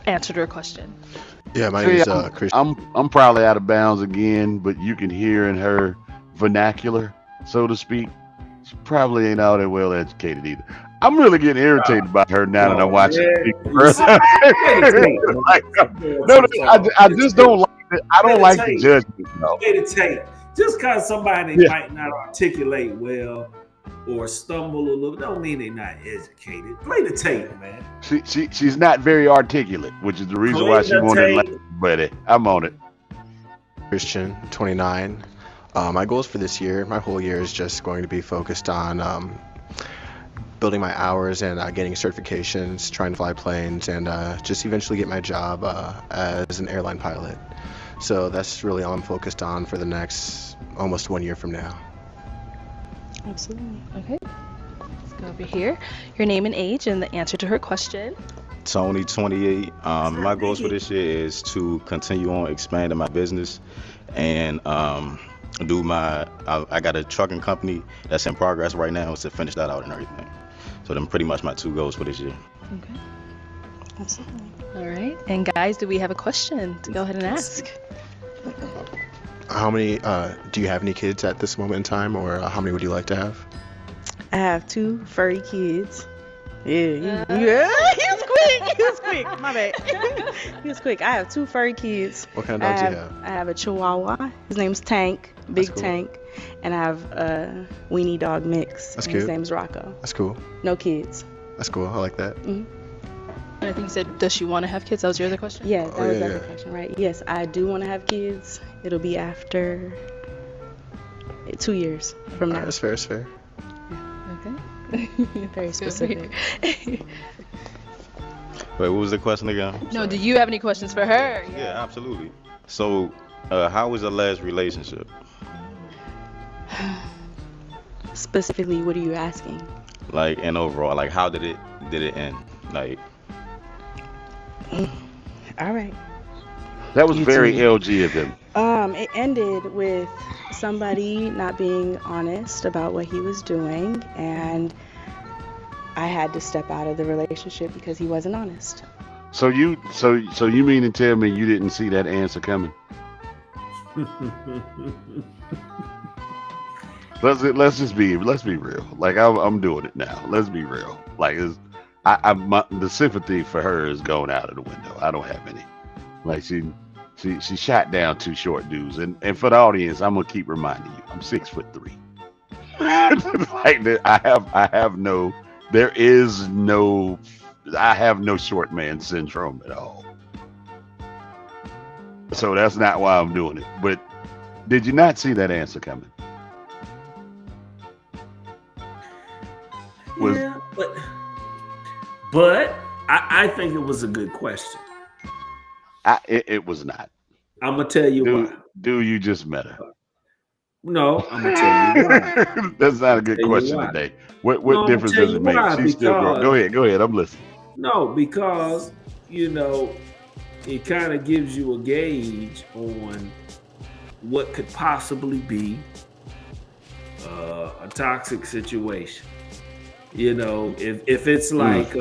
answer to her question. Yeah, my name is Christian. I'm probably out of bounds again, but you can hear in her vernacular, so to speak, she probably ain't all that well educated either. I'm really getting irritated by her now that I watch it. I just don't like it. I don't like the judgment. No. Play the tape. Just because somebody might not articulate well or stumble a little, don't mean they're not educated. Play the tape, man. She's not very articulate, which is the reason why she wanted to let everybody. I'm on it. Christian, 29. My goals for this year, my whole year is just going to be focused on building my hours and getting certifications, trying to fly planes, and just eventually get my job as an airline pilot. So that's really all I'm focused on for the next almost 1 year from now. Absolutely. Okay. Let's go over here. Your name and age and the answer to her question. Tony, 28. My goals for this year is to continue on expanding my business and do I got a trucking company that's in progress right now, to finish that out and everything. So them pretty much my 2 goals for this year. Okay. Absolutely. All right. And guys, do we have a question to go ahead and ask? How many, do you have any kids at this moment in time, or how many would you like to have? I have 2 furry kids. Yeah, he was quick. My bad. He was quick. I have 2 furry kids. What kind of dogs do you have? I have a Chihuahua. His name's Tank, Big cool. Tank, and I have a weenie dog mix. That's and cute. His name's Rocco. That's cool. No kids. That's cool. I like that. And I think you said, does she want to have kids? That was your other question? Yeah, that Oh, was yeah, the other yeah. question, right? Yes, I do want to have kids. It'll be after 2 years from now. That's fair. That's fair. Okay. Very specific. Wait, what was the question again? No, do you have any questions for her? Yeah, absolutely. So, how was your last relationship? Specifically, what are you asking? Like, and overall, like, how did it end? Like, All right. That was You very too. LG of him. It ended with somebody not being honest about what he was doing, and I had to step out of the relationship because he wasn't honest. So you mean to tell me you didn't see that answer coming? Let's be real. Like I'm doing it now. Let's be real. Like the sympathy for her is going out of the window. I don't have any. Like she shot down 2 short dudes, and for the audience, I'm gonna keep reminding you, I'm 6'3". Like I have no short man syndrome at all. So that's not why I'm doing it. But did you not see that answer coming? Yeah, but I think it was a good question. It was not. I'm gonna tell you why. Do you just met her? No, I'm gonna tell you why. That's not a good Tell you question why. today. What No, I'm difference gonna does tell it you make? why, She's still growing. Go ahead. I'm listening. No, because it kind of gives you a gauge on what could possibly be a toxic situation. If it's like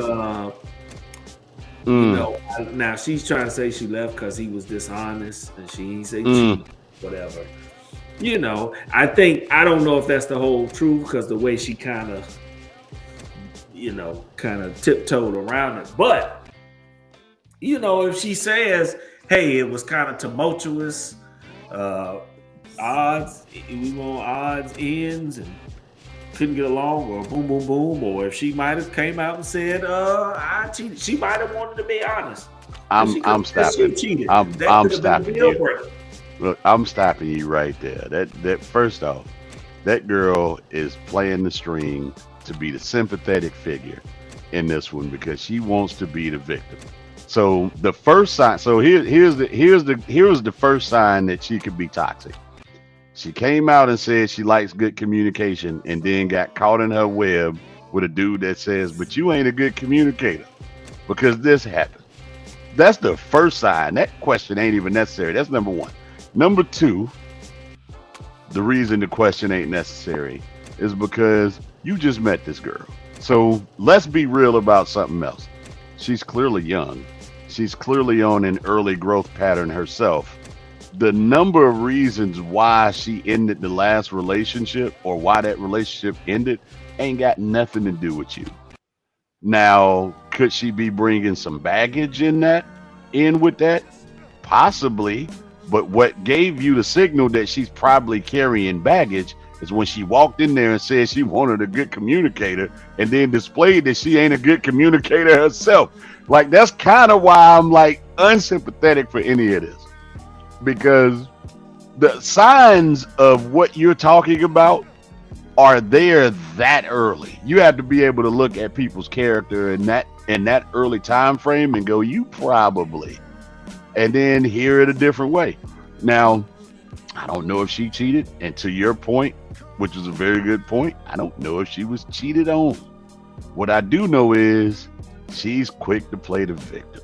now she's trying to say she left because he was dishonest and she ain't say cheat, whatever. I don't know if that's the whole truth because the way she kind of tiptoed around it. But if she says, hey, it was kind of tumultuous, odds, we want odds, ends, and couldn't get along, or boom, boom, boom, or if she might have came out and said, I cheated. She might have wanted to be honest. I'm stopping. I'm stopping you. Breaker. Look, I'm stopping you right there. That first off, that girl is playing the string to be the sympathetic figure in this one because she wants to be the victim. So the first sign. So here's the first sign that she could be toxic. She came out and said she likes good communication, and then got caught in her web with a dude that says, "But you ain't a good communicator because this happened." That's the first sign. That question ain't even necessary. That's number one. Number two, the reason the question ain't necessary is because you just met this girl. So let's be real about something else. She's clearly young. She's clearly on an early growth pattern herself. The number of reasons why she ended the last relationship or why that relationship ended ain't got nothing to do with you. Now, could she be bringing some baggage in with that? Possibly. But what gave you the signal that she's probably carrying baggage is when she walked in there and said she wanted a good communicator and then displayed that she ain't a good communicator herself. Like, that's kind of why I'm like unsympathetic for any of this. Because the signs of what you're talking about are there that early. You have to be able to look at people's character in that early time frame and go, you probably, and then hear it a different way. Now, I don't know if she cheated, and to your point, which is a very good point, I don't know if she was cheated on. What I do know is she's quick to play the victim.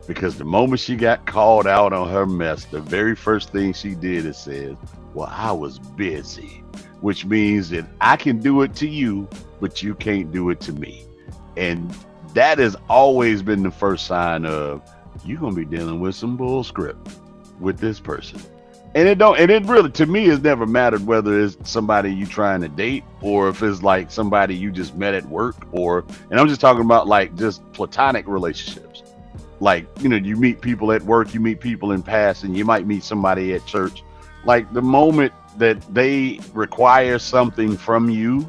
Because the moment she got called out on her mess, the very first thing she did is said, well, I was busy, which means that I can do it to you, but you can't do it to me. And that has always been the first sign of you're going to be dealing with some bull script with this person. And it really, to me, has never mattered whether it's somebody you trying to date or if it's like somebody you just met at work and I'm just talking about like just platonic relationships. Like, you meet people at work, you meet people in passing, you might meet somebody at church. Like the moment that they require something from you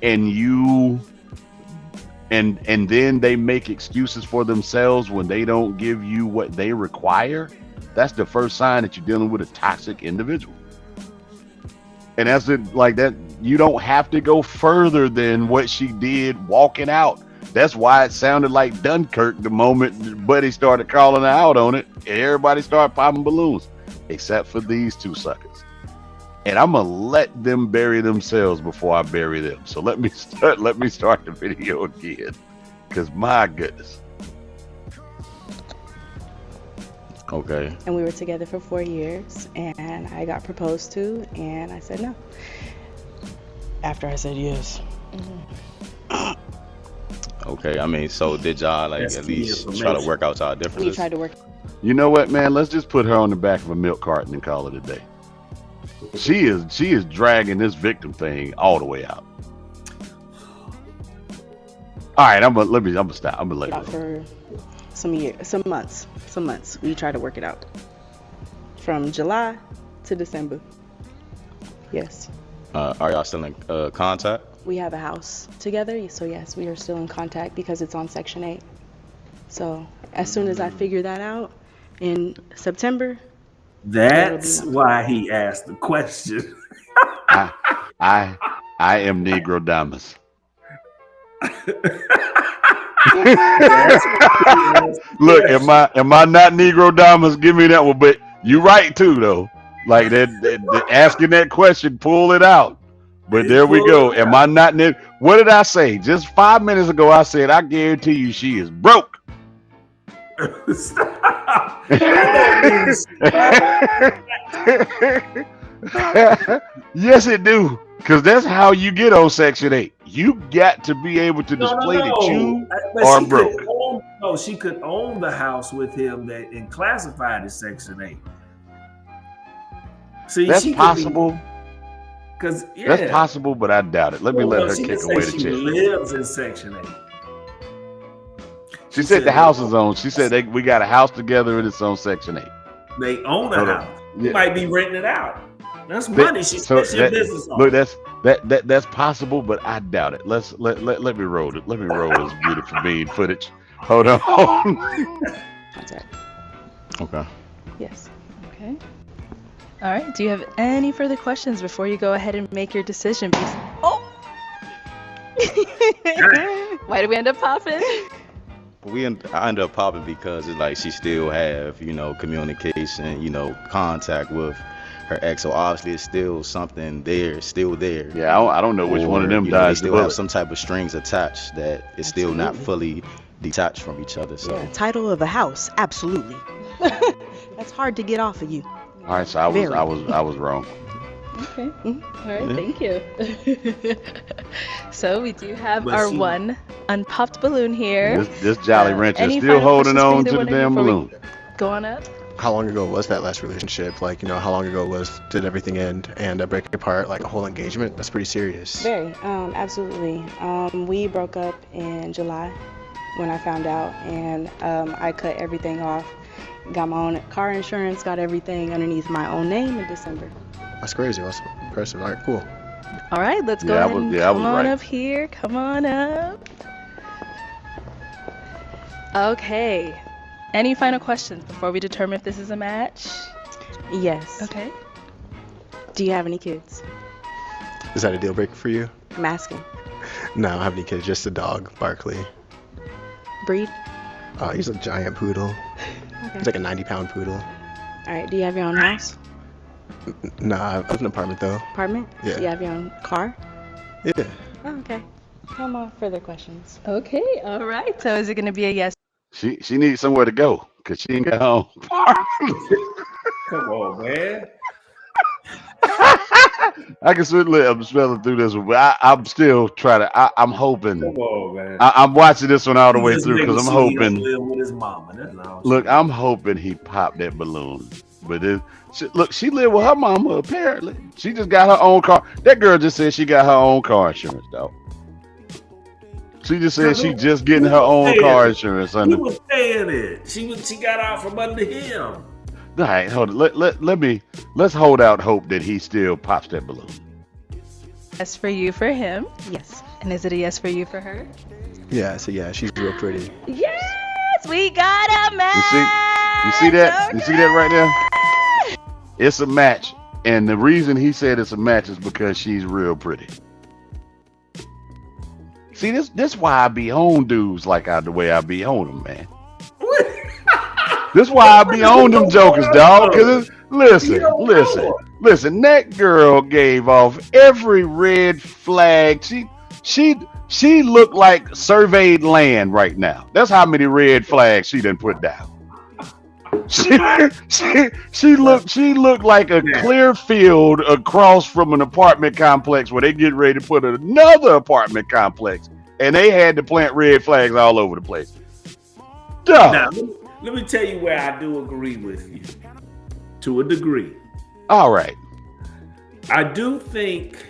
and you and then they make excuses for themselves when they don't give you what they require, that's the first sign that you're dealing with a toxic individual. And that's it, like that. You don't have to go further than what she did walking out. That's why it sounded like Dunkirk the moment Buddy started calling her out on it, and everybody started popping balloons, except for these two suckers. And I'm gonna let them bury themselves before I bury them. So let me start the video again, because my goodness. Okay. And we were together for 4 years, and I got proposed to, and I said no. After I said yes. Okay. I mean, so did y'all like That's at key least try to information. work out y'all We differences? tried to work. You know what, man? Let's just put her on the back of a milk carton and call it a day. She is dragging this victim thing all the way out. All right, I'm gonna stop. I'm gonna let out it go. for some months. We tried to work it out. From July to December. Yes. Are y'all still in contact? We have a house together, so yes, we are still in contact because it's on Section 8. So as soon as I figure that out in September, That's why he asked the question. I am Negro Damas. Look, am I not Negro Damas? Give me that one. But you're right too, though. Like that asking that question, pull it out. But there we go. Am I not? What did I say? Just 5 minutes ago, I said I guarantee you she is broke. Stop. Yes, it do. Because that's how you get on Section 8. You got to be able to display that you are broke. She could own the house with him and classified as Section 8. See, that's possible. That's possible, but I doubt it. Let me let her kick away the She check. lives in Section 8. She said the house is on. She said we got a house together and it's on Section 8. They own a house. Yeah. You might be renting it out. That's money. She spent your business on. Look, that's possible, but I doubt it. Let me roll it. Let me roll this beautiful bean footage. Hold on. Okay. yes. Okay. All right. Do you have any further questions before you go ahead and make your decision? Oh! Why did we end up popping? I ended up popping because it's like she still have, communication, contact with her ex. So obviously it's still something there, still there. Yeah, I don't know which one of them they died. still have some type of strings attached that is still not fully detached from each other. So Yeah, title of a house, absolutely. That's hard to get off of you. All right, so I was wrong. Okay. All right. Thank you. So we do have our one unpopped balloon here. This Jolly Rancher is any still final holding questions for on either to the one of you damn before we balloon. Go on up. How long ago was that last relationship? Like, how long ago did everything end and break apart? Like a whole engagement? That's pretty serious. Very, absolutely. We broke up in July when I found out, and I cut everything off. Got my own car insurance, got everything underneath my own name in December. That's crazy. That's impressive. All right, cool. All right, let's go ahead and come on up here. Come on up. Okay. Any final questions before we determine if this is a match? Yes. Okay. Do you have any kids? Is that a deal breaker for you? I'm asking. No, I don't have any kids. Just a dog, Barkley. Breed? He's a giant poodle. Okay. He's like a 90-pound poodle. All right. Do you have your own house? No, I have an apartment though. Apartment? Yeah. Do you have your own car? Yeah. Oh, okay. No more further questions. Okay. All right. So is it going to be a yes? She needs somewhere to go because she ain't got home. Come on, man. I can certainly, I'm smelling through this one, but I'm still trying to. I'm hoping. Come on, man. I'm watching this one all the way Just through because I'm making sure he hoping. don't live with his mama. That's all. Look, I'm hoping he popped that balloon. But she lived with her mama apparently. She just got her own car. That girl just said she got her own car insurance, dog. She just said she just getting her own car insurance. He was paying it. She got out from under him. All right, hold on. Let's hold out hope that he still pops that balloon. Yes for you, for him. Yes. And is it a yes for you for her? Yeah, so yeah, she's real pretty. Yes, we got a match. You see that? You see that right there? It's a match. And the reason he said it's a match is because she's real pretty. See, this why I be on dudes like the way I be on them, man. This why I be on them jokers, dog. Cause listen. That girl gave off every red flag. She looked like surveyed land right now. That's how many red flags she done put down. She looked like a clear field across from an apartment complex where they get ready to put another apartment complex, and they had to plant red flags all over the place. Duh. Now, let me tell you where I do agree with you to a degree. All right. I do think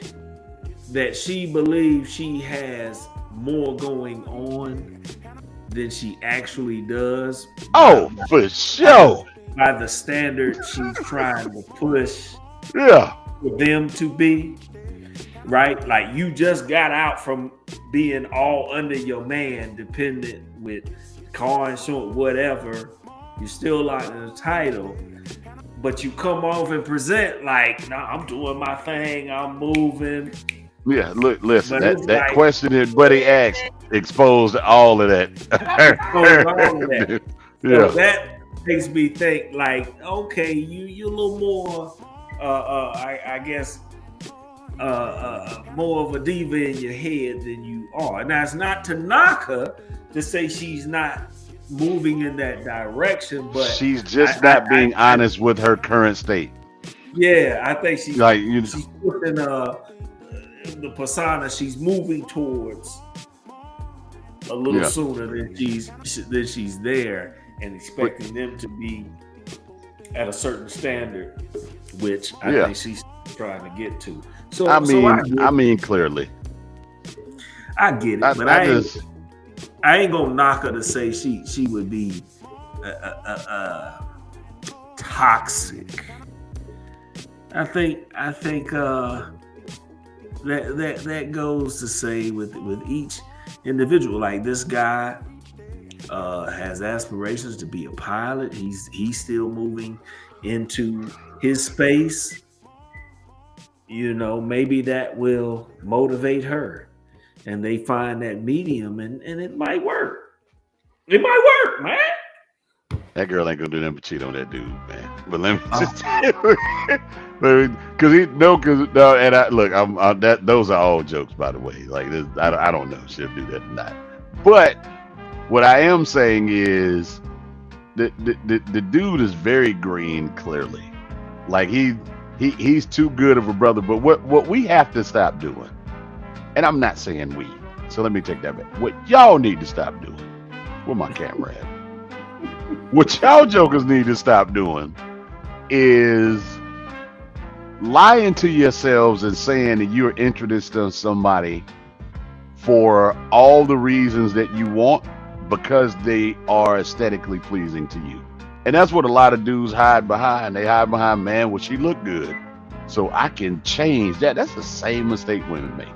that she believes she has more going on than she actually does. Oh, for sure. By the standard she's trying to push for them to be. Right? Like, you just got out from being all under your man, dependent with car insurance, whatever. You're still like in the title. But you come off and present like, nah, I'm doing my thing, I'm moving. Yeah, look, listen, that question that Buddy asked exposed all of that. So that makes me think like, okay, you're a little more, I guess, more of a diva in your head than you are. Now, it's not to knock her to say she's not moving in that direction, but she's just not being honest with her current state. Yeah, I think she's like she's putting the persona she's moving towards a little sooner than she's there, and expecting them to be at a certain standard, which I think she's trying to get to. So I mean clearly, I get it, but I ain't gonna knock her to say she would be toxic. I think that goes to say with each individual. Like, this guy has aspirations to be a pilot. He's still moving into his space. You know, maybe that will motivate her, and they find that medium, and it might work. It might work, man. That girl ain't gonna do nothing but cheat on that dude, man. But let me just tell you, those are all jokes, by the way. Like, I don't know if she'll do that or not. But what I am saying is, the dude is very green, clearly. Like, he's too good of a brother. But what we have to stop doing, and I'm not saying we, so let me take that back. What y'all need to stop doing, where my camera at? What y'all jokers need to stop doing is lying to yourselves and saying that you're interested in somebody for all the reasons that you want, because they are aesthetically pleasing to you. And that's what a lot of dudes hide behind. They hide behind, man, well, she look good, so I can change that. That's the same mistake women make.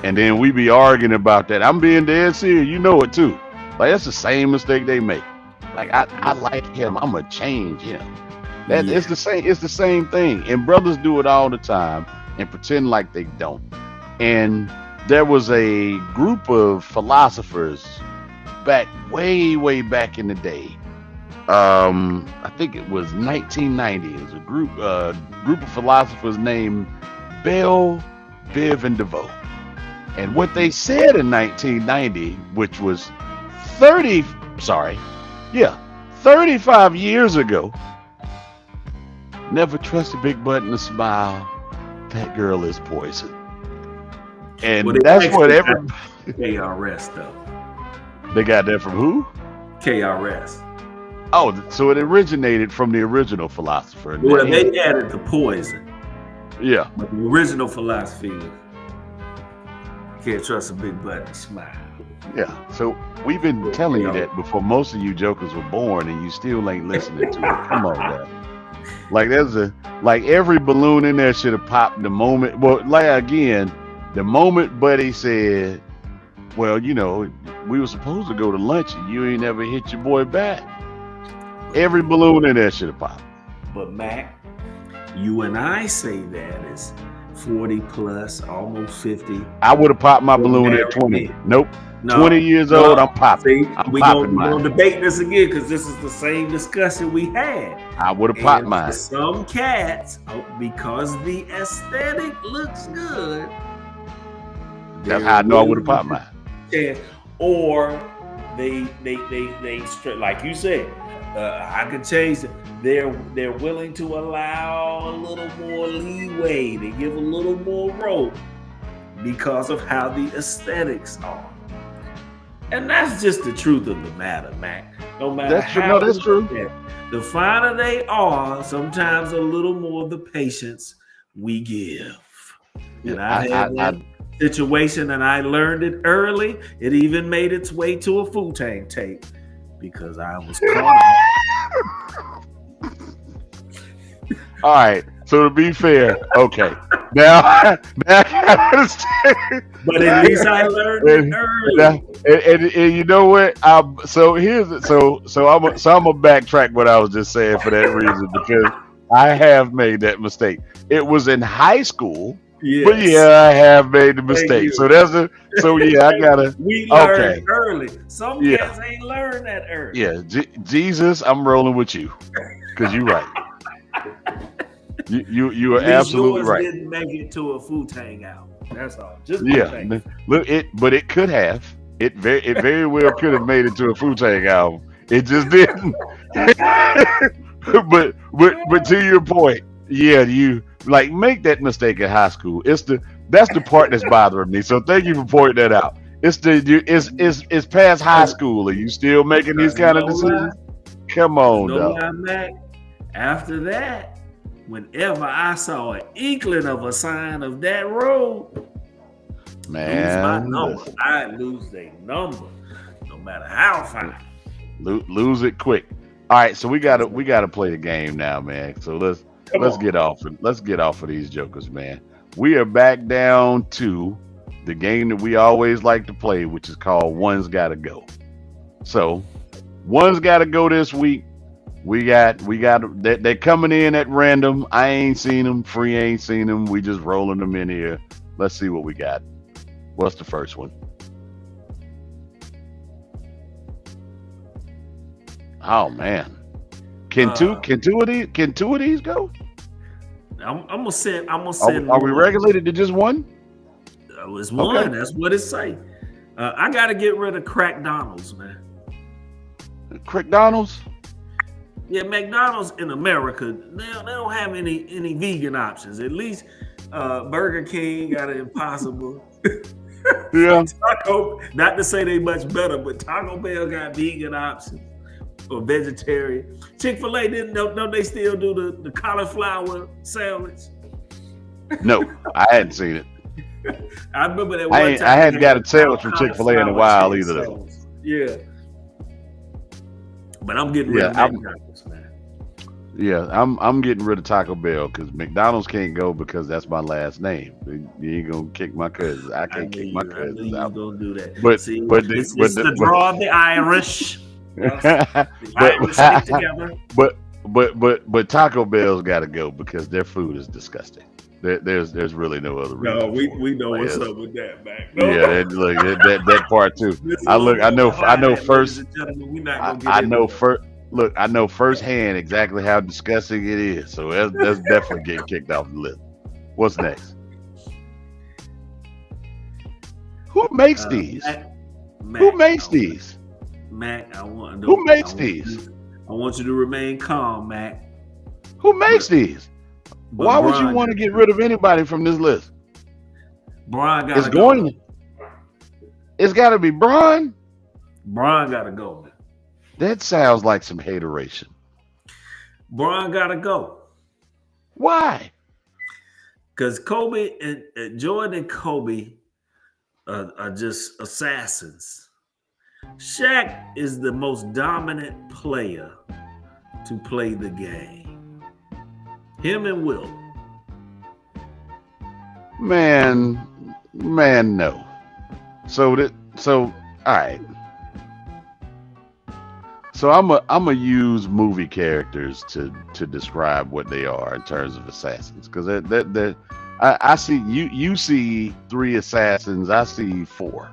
And then we be arguing about that. I'm being dead serious. You know it too. Like, that's the same mistake they make. Like, I like him, I'm gonna change him. It's the same thing. And brothers do it all the time and pretend like they don't. And there was a group of philosophers way back in the day. I think it was 1990. It was a group of philosophers named Bell, Biv, and DeVoe. And what they said in 1990, which was 35 years ago: never trust a big button to smile. That girl is poison. And that's what everybody. KRS though. They got that from who? KRS. Oh, so it originated from the original philosopher. Well, they added the poison. Yeah. But the original philosophy was, can't trust a big button to smile. Yeah. So we've been telling you that before most of you jokers were born, and you still ain't listening to it. Come on, man. Like, every balloon in there should have popped the moment. Well, like, again, The moment Buddy said, well, we were supposed to go to lunch and you ain't never hit your boy back. Every balloon in there should have popped. But Mac, you and I say that is 40 plus, almost 50. I would have popped my balloon at 20. Nope. No, 20 years old, I'm popping. See, I'm we popping mine. gonna debate this again because this is the same discussion we had. I would have popped mine. For some cats, because the aesthetic looks good. That's how I know I would have popped mine. Yeah, or they like you said, I could change it. They're willing to allow a little more leeway. They give a little more rope because of how the aesthetics are. And that's just the truth of the matter, Mac. No matter that's true. The finer they are, sometimes a little more of the patience we give. And I had that situation, and I learned it early. It even made its way to a Wu-Tang tape because I was caught. All right. So to be fair, okay. Now I understand. But at least I learned it early. And you know what? I'm gonna backtrack what I was just saying for that reason because I have made that mistake. It was in high school, but yeah, I have made the mistake. So I gotta. We learned early. Some kids ain't learned that early. Yeah, Jesus, I'm rolling with you because you're right. You are absolutely right. Didn't make it to a Wu-Tang album. That's all. Just look, but it could have. It very well could have made it to a Wu-Tang album. It just didn't. but to your point, you like make that mistake in high school. That's the part that's bothering me. So thank you for pointing that out. It's past high school. Are you still making these kind of decisions? Come on, dog. After that, whenever I saw an inkling of a sign of that road, man, I lose their number, no matter how fine. Lose it quick. All right, so we gotta play the game now, man. So let's get off of these jokers, man. We are back down to the game that we always like to play, which is called One's Gotta Go. So one's gotta go this week. We got they're coming in at random. I ain't seen them. Free ain't seen them. We just rolling them in here. Let's see what we got. What's the first one? Oh man, can two of these go? I'm gonna send. Are we regulated to just one? It's one. Okay. That's what it say. I gotta get rid of Crack Donald's, man. Crack Donald's. Yeah, McDonald's in America, they don't have any vegan options. At least Burger King got an Impossible. Yeah. Not to say they much better, but Taco Bell got vegan options or vegetarian. Chick-fil-A don't they still do the cauliflower sandwich? No, I hadn't seen it. I remember that one time. I hadn't got a sandwich from Chick-fil-A in a while either. Though. Yeah. But I'm getting rid of McDonald's, man. Yeah, I'm getting rid of Taco Bell because McDonald's can't go because that's my last name. You ain't gonna kick my cousins. I can't kick my cousins out. Gonna do that. But see, it's the draw of the Irish. The Irish stick together. But Taco Bell's got to go because their food is disgusting. There's really no other reason. No, we know what's up with that, man. No. Yeah, that part too. I know firsthand exactly how disgusting it is. So that's definitely getting kicked off the list. What's next? Who makes these? Who makes these? Mac, Who makes these? I want you to remain calm, Mac. Who makes these? Why would you want to get rid of anybody from this list? Brian got to go. It's got to be Brian. Brian got to go, man. That sounds like some hateration. Brian got to go. Why? Because Kobe and Jordan and Kobe are just assassins. Shaq is the most dominant player to play the game. Him and Will. Man, Man, no. So all right. So I'm a use movie characters to describe what they are in terms of assassins, because I see you see 3 assassins, I see 4.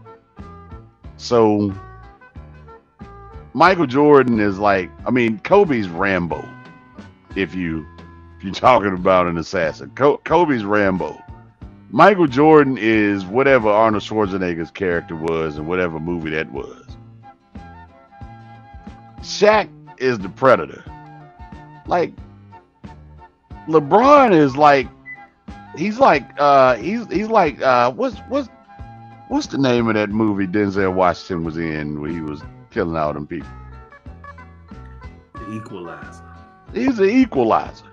So Michael Jordan is like, I mean, Kobe's Rambo. If you're talking about an assassin, Kobe's Rambo. Michael Jordan is whatever Arnold Schwarzenegger's character was in whatever movie that was. Shaq is the Predator. Like, LeBron is like, he's like what's the name of that movie Denzel Washington was in where he was killing all them people? The Equalizer. He's an equalizer.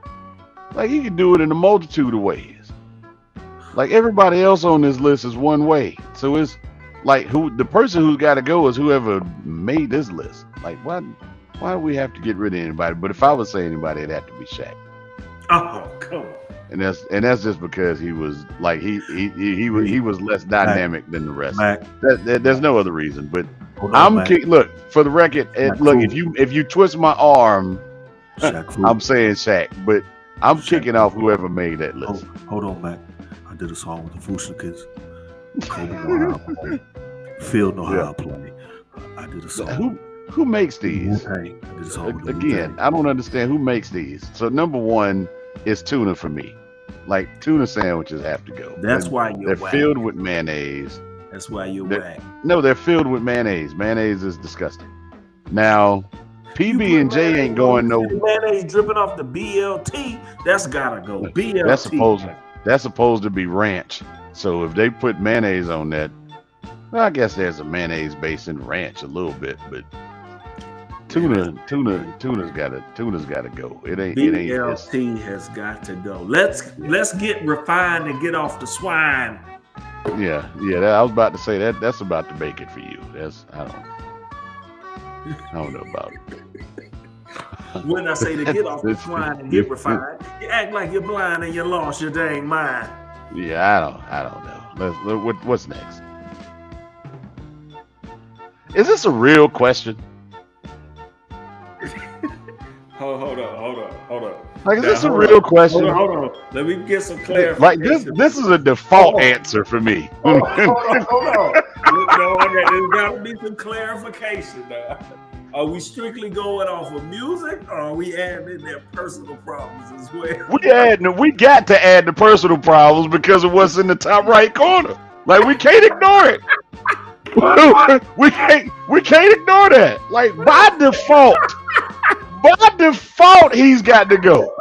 Like, he can do it in a multitude of ways. Like, everybody else on this list is one way. So it's like, the person who's got to go is whoever made this list. Like, why do we have to get rid of anybody? But if I would say anybody, it'd have to be Shaq. Oh, come on. And that's just because he was like he was less dynamic than the rest. There's no other reason. But look, for the record, look, if you twist my arm, I'm saying Shaq. But I'm kicking off whoever made that list. Hold on, Mac. I did a song with the Fuchsia Kids. Kobe know how I play. Phil know how I play. I did a song. Who makes these? Again, I don't understand who makes these. So number 1 is tuna for me. Like, tuna sandwiches have to go. That's why they're filled with mayonnaise. That's why you're whack. No, they're filled with mayonnaise. Mayonnaise is disgusting. Now, PB and J ain't going no. Mayonnaise dripping off the BLT. That's gotta go. BLT. That's supposed to be ranch. So if they put mayonnaise on that, well, I guess there's a mayonnaise base in ranch a little bit, but tuna's gotta go. It ain't. BLT has got to go. Let's get refined and get off the swine. Yeah. I was about to say that's about to make it for you. I don't know about it. When I say to get off the swine and get refined, you act like you're blind and you lost your dang mind. Yeah, I don't know. What's next? Is this a real question? Hold on. Like, is this a real question? Hold on. Let me get some clarification. Like, this is a default answer for me. Hold on. There's got to be some clarification now. Are we strictly going off of music, or are we adding in their personal problems as well? We got to add the personal problems because of what's in the top right corner. Like, we can't ignore it. we can't ignore that. Like, by default, he's got to go.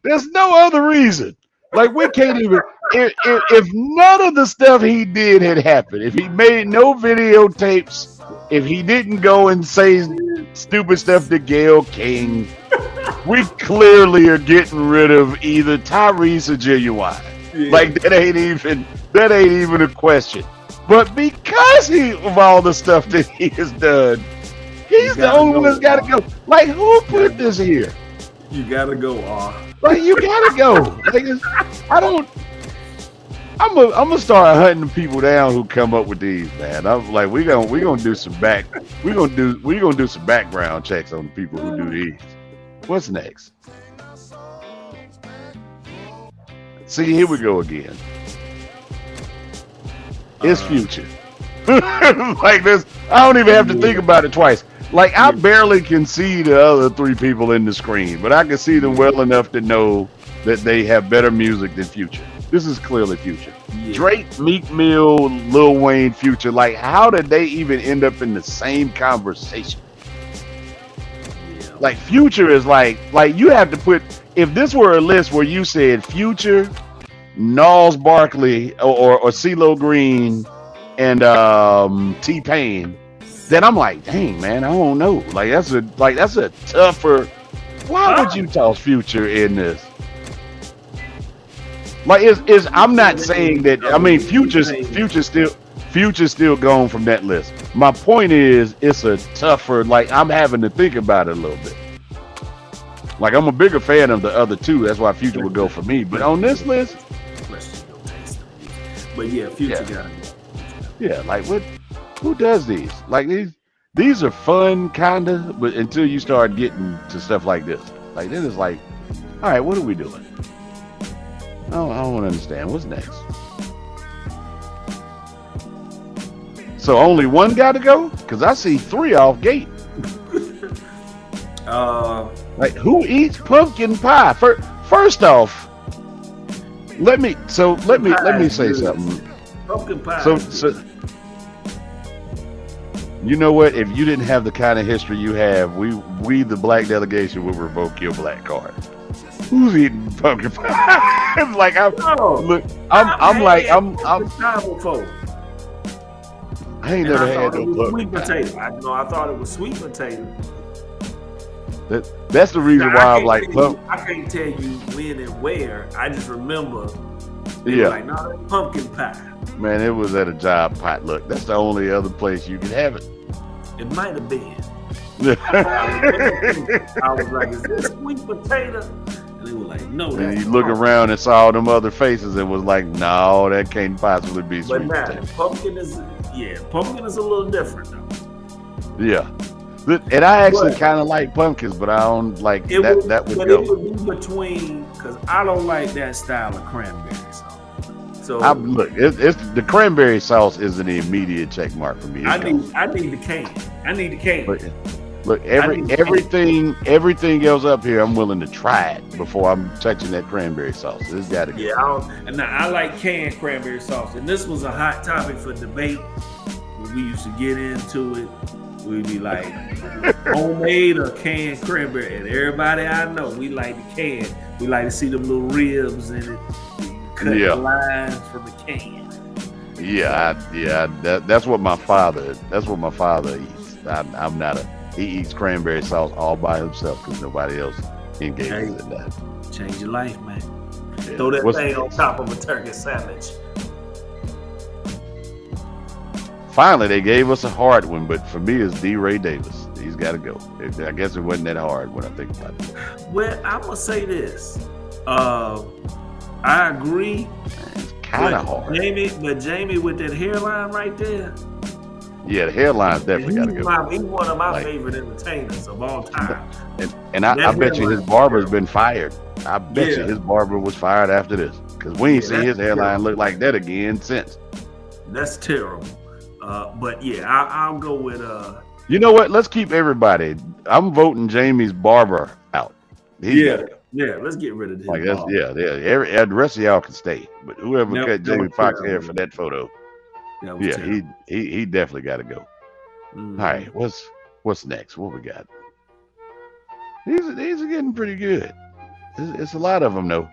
There's no other reason. Like, we can't even. If none of the stuff he did had happened, if he made no videotapes, if he didn't go and say stupid stuff to Gayle King, we clearly are getting rid of either Tyrese or Genuine. Yeah. Like, that ain't even a question. But because of all the stuff that he has done, he's the only one that's got to go. Like, who put this here? You gotta go, Like, you gotta go. Like, I'm gonna start hunting people down who come up with these, man. I'm like, we're gonna do some background checks on the people who do these. What's next? See, here we go again. It's Future. Like this, I don't even have to think about it twice. Like, I barely can see the other 3 people in the screen, but I can see them well enough to know that they have better music than Future. This is clearly Future. Yeah. Drake, Meek Mill, Lil Wayne, Future. Like, how did they even end up in the same conversation? Yeah. Like, Future is like you have to put, if this were a list where you said Future, Gnarls Barkley, or CeeLo Green, and T-Pain, then I'm like, dang, man, I don't know. Like, that's a tougher. Why would you toss Future in this? Like, I'm not saying that. I mean, Future's still gone from that list. My point is, it's a tougher. Like, I'm having to think about it a little bit. Like, I'm a bigger fan of the other 2. That's why Future would go for me. But on this list, But yeah, Future Yeah. got it. Yeah, like what? Who does these? Like these are fun, kinda, but until you start getting to stuff like this, like then it's like, all right, what are we doing? I don't understand. What's next? So only one got to go? Cause I see 3 off gate. Like who eats pumpkin pie? First off, let me say something. Pumpkin pie. So you know what? If you didn't have the kind of history you have, we the black delegation would revoke your black card. Who's eating pumpkin pie? It's like I'm I ain't never had no sweet pumpkin pie. potato. I thought it was sweet potato. That's the reason why I'm like, I can't tell you when and where. I just remember. Yeah. Like, no, that's pumpkin pie. Man, it was at a job potluck. That's the only other place you could have it. It might have been. I was like, is this sweet potato? And they were like, no. And That's you look around and saw all them other faces and was like, no, that can't possibly be But sweet now, potato. pumpkin is a little different though. Yeah. And I actually kind of like pumpkins, but I don't like that would but go. it would be between, because I don't like that style of cranberry sauce. So Look, it's the cranberry sauce is an immediate check mark for me. I need the can. I need the can. Look, everything else up here, I'm willing to try it before I'm touching that cranberry sauce. It's got to go. Yeah, I like canned cranberry sauce, and this was a hot topic for debate when we used to get into it. We'd be like, homemade or canned cranberry, and everybody I know, we like the can. We like to see them little ribs in it. Cut the lines from the can. That's what my father. That's what my father eats. I'm not he eats cranberry sauce all by himself because nobody else engages in that. Change your life, man. Yeah. Throw that thing on top of a turkey sandwich. Finally, they gave us a hard one, but for me, it's D. Ray Davis. He's got to go. I guess it wasn't that hard when I think about it. Well, I'm gonna say this. I agree. It's kind of hard. Jamie with that hairline right there. Yeah, the hairline's definitely got to go. He's one of my favorite entertainers of all time. And I bet you his barber's been fired. I bet you his barber was fired after this because we ain't seen his hairline look like that again since. That's terrible. But yeah, I'll go with. You know what? Let's keep everybody. I'm voting Jamie's barber out. Let's get rid of him. Like that's the rest of y'all can stay, but whoever cut Jamie Foxx hair for that photo, he definitely got to go. Mm-hmm. All right, what's next? What we got? These are getting pretty good. It's a lot of them though.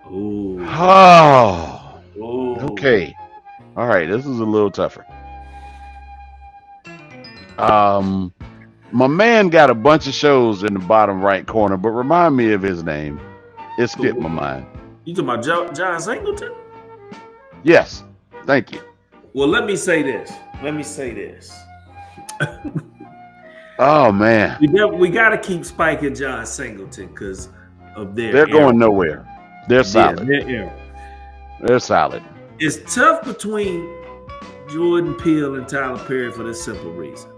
Ooh. Oh. Ooh. Okay. All right, this is a little tougher. My man got a bunch of shows in the bottom right corner, but remind me of his name. It skipped my mind. You talking about John Singleton? Yes. Thank you. Well, let me say this. Oh man. We got to keep spiking John Singleton because of their. They're going nowhere. They're solid. They're solid. It's tough between Jordan Peele and Tyler Perry for this simple reason.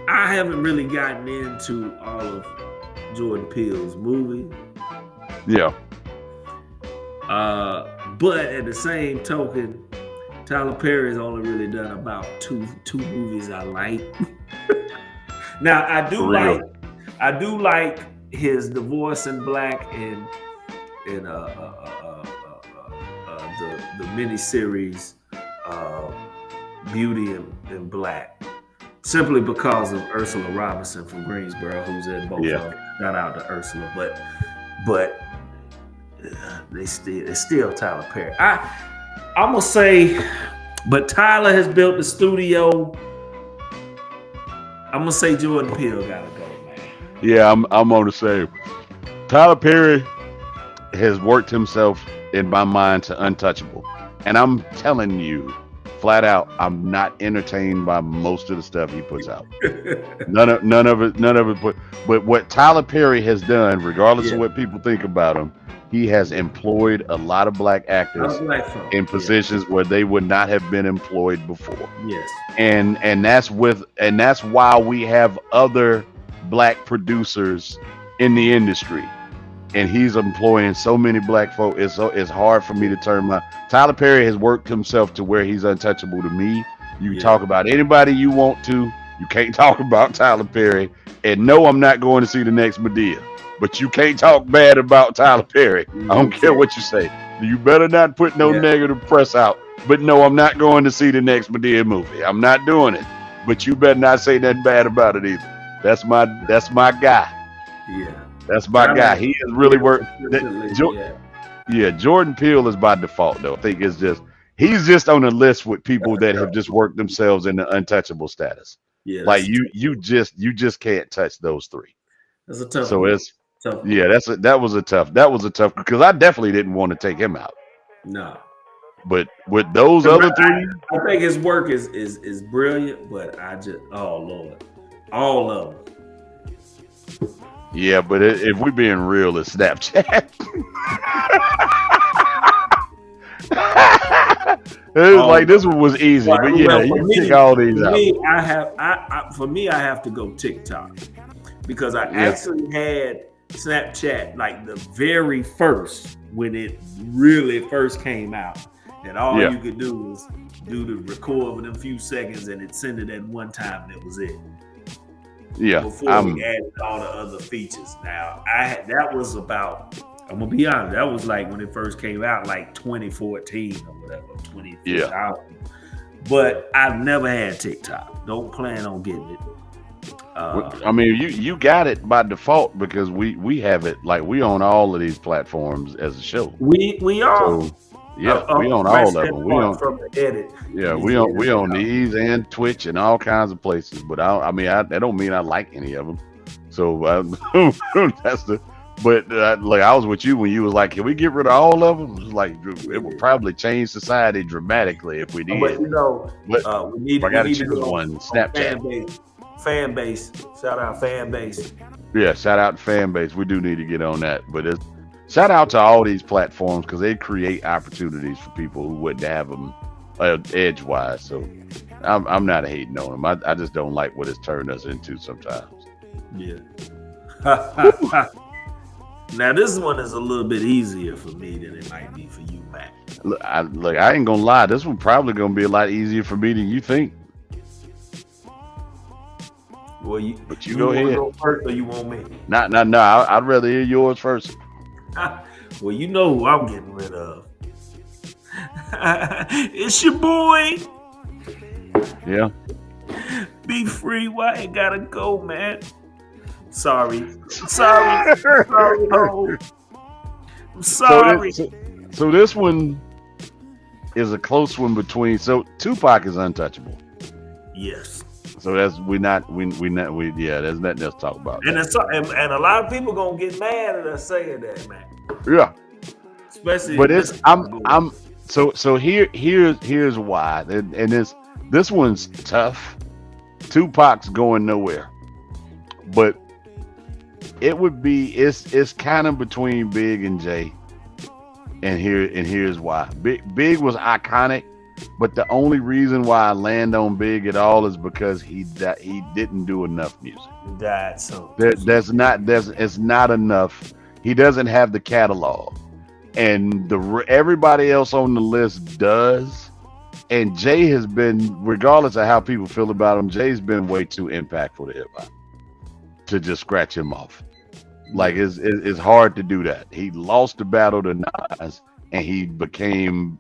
I haven't really gotten into all of Jordan Peele's movies. Yeah. But at the same token, Tyler Perry's only really done about two movies I like. Now I do like his Divorce in Black and the miniseries Beauty in Black, simply because of Ursula Robinson from Greensboro, who's in both of them. Shout out to Ursula, but it's still Tyler Perry. I'm gonna say, but Tyler has built the studio. I'm gonna say Jordan Peele gotta go, man. Yeah, I'm on the same. Tyler Perry has worked himself in my mind to untouchable, and I'm telling you, flat out, I'm not entertained by most of the stuff he puts out. None of it. But what Tyler Perry has done, regardless of what people think about him, he has employed a lot of black actors Black folk. in positions where they would not have been employed before. Yes. And that's why we have other black producers in the industry. And he's employing so many black folk. It's hard for me to turn my. Tyler Perry has worked himself to where he's untouchable to me. You can talk about anybody you want to. You can't talk about Tyler Perry. And no, I'm not going to see the next Medea. But you can't talk bad about Tyler Perry. I don't care what you say. You better not put no negative press out. But no, I'm not going to see the next Medea movie. I'm not doing it. But you better not say nothing bad about it either. That's my guy. Yeah. That's my guy. He has really worked. Jordan Peele is by default though. I think it's just he's just on a list with people that have just worked themselves into untouchable status. Yeah. Like you just can't touch those three. That's a tough. So one. it's tough. Yeah. That was a tough because I definitely didn't want to take him out. No. But with those other three, I think his work is brilliant. But I just Lord, all of them. Yeah, but if we're being real, it's Snapchat. It was like this one was easy, but you take all these out. For me, I have to go TikTok because I actually had Snapchat like the very first when it really first came out, and all you could do was do the record with them few seconds, and it sent it at one time, and it was it. Yeah, before we added all the other features. Now, that was about. I'm gonna be honest. That was like when it first came out, like 2014 or whatever, 2015. Yeah. But I've never had TikTok. Don't plan on getting it. I mean, you got it by default because we have it. Like we own all of these platforms as a show. We are. So, yeah, we own all of them. We own from the edit. Yeah, we own these and Twitch and all kinds of places. But that don't mean I like any of them. So that's the. But like I was with you when you was like, can we get rid of all of them? It was like it would probably change society dramatically if we did. But we need I got to choose one. Snapchat. Fan base. Shout out fan base. Yeah, shout out to fan base. We do need to get on that. But shout out to all these platforms because they create opportunities for people who wouldn't have them edgewise. So I'm not hating on them. I just don't like what it's turned us into sometimes. Yeah. Now this one is a little bit easier for me than it might be for you, Matt. Look, I ain't gonna lie. This one probably gonna be a lot easier for me than you think. Well, but you go ahead. Go first, or you want me? No. I'd rather hear yours first. Well, you know who I'm getting rid of. It's your boy. Yeah. Be free. Why you gotta go, man? Sorry. I'm sorry. So this one is a close one between. So Tupac is untouchable. Yes. So there's nothing else to talk about. And a lot of people gonna get mad at us saying that, man. Yeah. Especially. But here's why, and this one's tough. Tupac's going nowhere, but it's kind of between Big and Jay, and here's why. Big was iconic, but the only reason why I land on Big at all is because he didn't do enough music. He died so. It's not enough. He doesn't have the catalog, and everybody else on the list does. And Jay has been, regardless of how people feel about him, Jay's been way too impactful to hip hop to just scratch him off. Like it's hard to do that. He lost the battle to Nas, and he became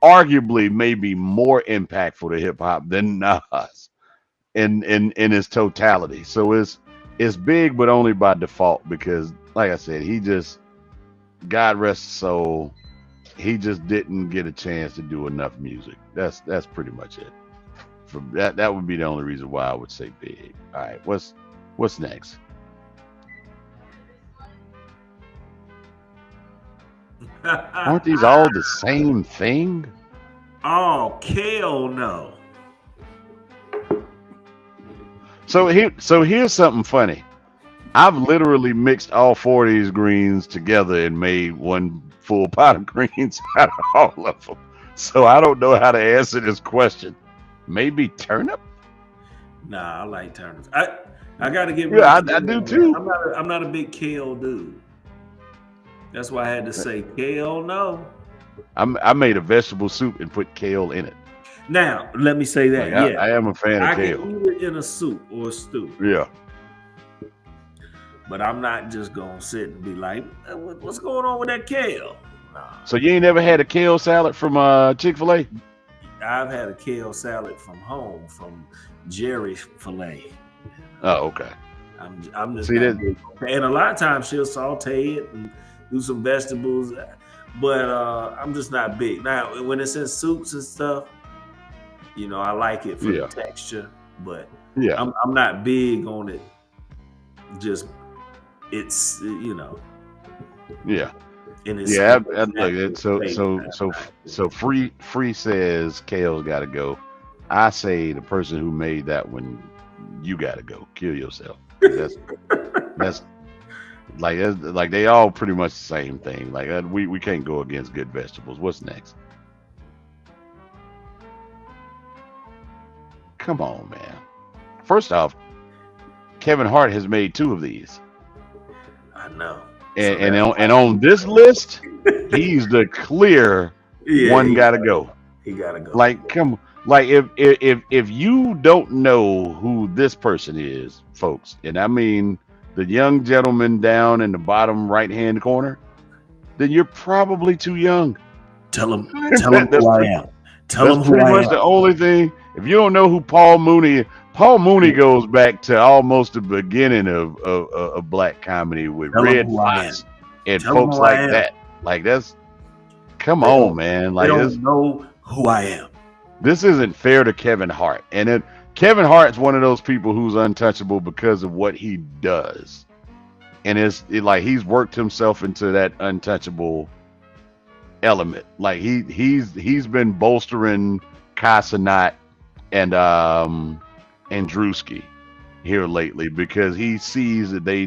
arguably maybe more impactful to hip hop than Nas in its totality. So it's big, but only by default because, like I said, he just, God rest his soul, he just didn't get a chance to do enough music. That's pretty much it. From that would be the only reason why I would say Big. All right, what's next? Aren't these all the same thing? Oh, hell no. So here's something funny. I've literally mixed all four of these greens together and made one full pot of greens out of all of them. So I don't know how to answer this question. Maybe turnip? Nah, I like turnips. I gotta get Yeah, I do too. I'm not a big kale dude. That's why I had to say kale. No. I made a vegetable soup and put kale in it. Now let me say that. Like, yeah, I am a fan of kale. can eat it in a soup or a stew. Yeah. But I'm not just gonna sit and be like, "What's going on with that kale?" Nah. So you ain't never had a kale salad from Chick-fil-A? I've had a kale salad from home from Jerry's Filet. Oh, okay. I'm just See that? And a lot of times she'll saute it and do some vegetables, but I'm just not big. Now when it's in soups and stuff, you know, I like it for the texture, but yeah, I'm not big on it. Just it's yeah. And it's so free says kale's got to go. I say the person who made that one, you got to go kill yourself. That's like they all pretty much the same thing. Like we can't go against good vegetables. What's next? Come on, man. First off, Kevin Hart has made 2 of these. I know. And on this list, he's the clear one. Gotta go. He gotta go. Like, come, like if you don't know who this person is, folks, and I mean the young gentleman down in the bottom right hand corner, then you're probably too young. Tell him who I am. Tell him who I am. Pretty much the only thing. If you don't know who Paul Mooney goes back to almost the beginning of black comedy with Red Fox and folks like that. Like that's, come on, man. Like they don't know who I am. This isn't fair to Kevin Hart. And Kevin Hart's one of those people who's untouchable because of what he does. And it's like he's worked himself into that untouchable element. Like he's been bolstering Casanat and Drewski here lately because he sees that they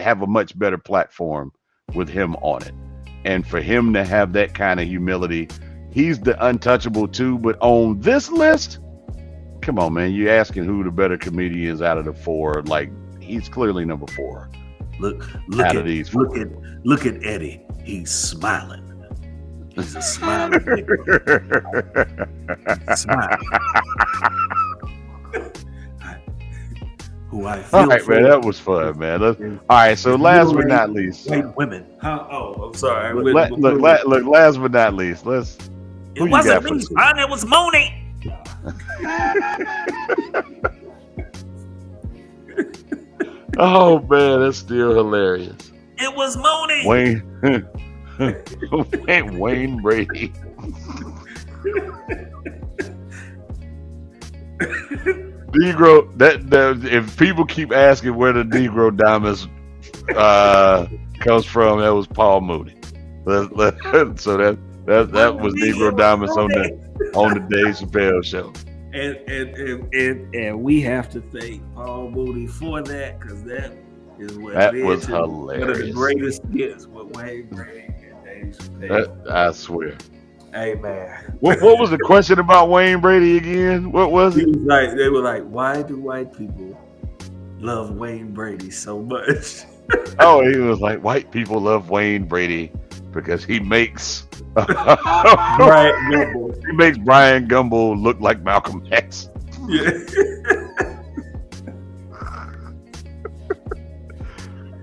have a much better platform with him on it. And for him to have that kind of humility, he's the untouchable too. But on this list, come on, man, you're asking who the better comedians out of the 4. Like he's clearly number 4. Look out at of these look at Eddie. He's smiling. He's a smiling nigga. He's smiling. Who I feel all right, for. man, that was fun, man. All right, so last but not least, white women. Oh, I'm sorry. Look, last but not least, let's. It wasn't me, son. It was Mooney. Oh man, that's still hilarious. It was Mooney. Wayne Brady. Negro. That if people keep asking where the Negro Diamonds comes from, that was Paul Mooney. So that was Negro Diamonds on the Dave Chappelle show. And we have to thank Paul Mooney for that because that is what that was hilarious. One of the greatest gifts with Wayne Brady and Dave Chappelle. I swear. Hey man, what was the question about Wayne Brady again? What was it? They were like, why do white people love Wayne Brady so much? Oh, he was like, white people love Wayne Brady because he makes Brian Gumble look like Malcolm X. Yeah.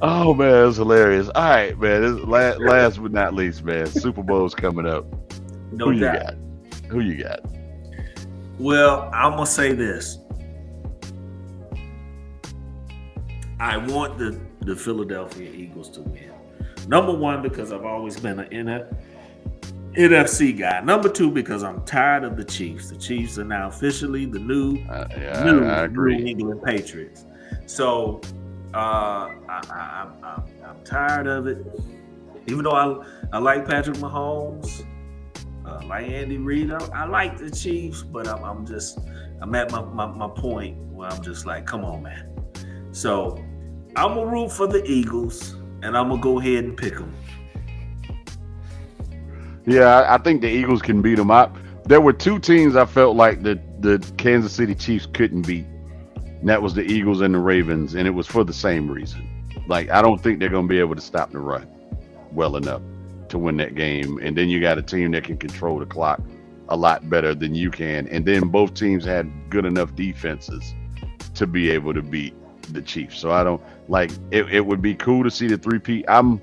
Oh man, it's hilarious. All right, man. Last but not least, man. Super Bowl's coming up. No Who doubt. you got? Who you got? Well, I'm gonna say this. I want the Philadelphia Eagles to win. Number 1, because I've always been an NFC guy. Number 2, because I'm tired of the Chiefs. The Chiefs are now officially the new I agree. New England Patriots. So I'm tired of it. Even though I like Patrick Mahomes, like Andy Reid, I like the Chiefs, but I'm at my point where I'm just like, come on, man. So I'm gonna root for the Eagles, and I'm gonna go ahead and pick them. Yeah, I think the Eagles can beat them up. There were two teams I felt like the Kansas City Chiefs couldn't beat. And that was the Eagles and the Ravens, and it was for the same reason. Like, I don't think they're going to be able to stop the run well enough to win that game. And then you got a team that can control the clock a lot better than you can. And then both teams had good enough defenses to be able to beat the Chiefs. So I don't like it would be cool to see the three-peat. I'm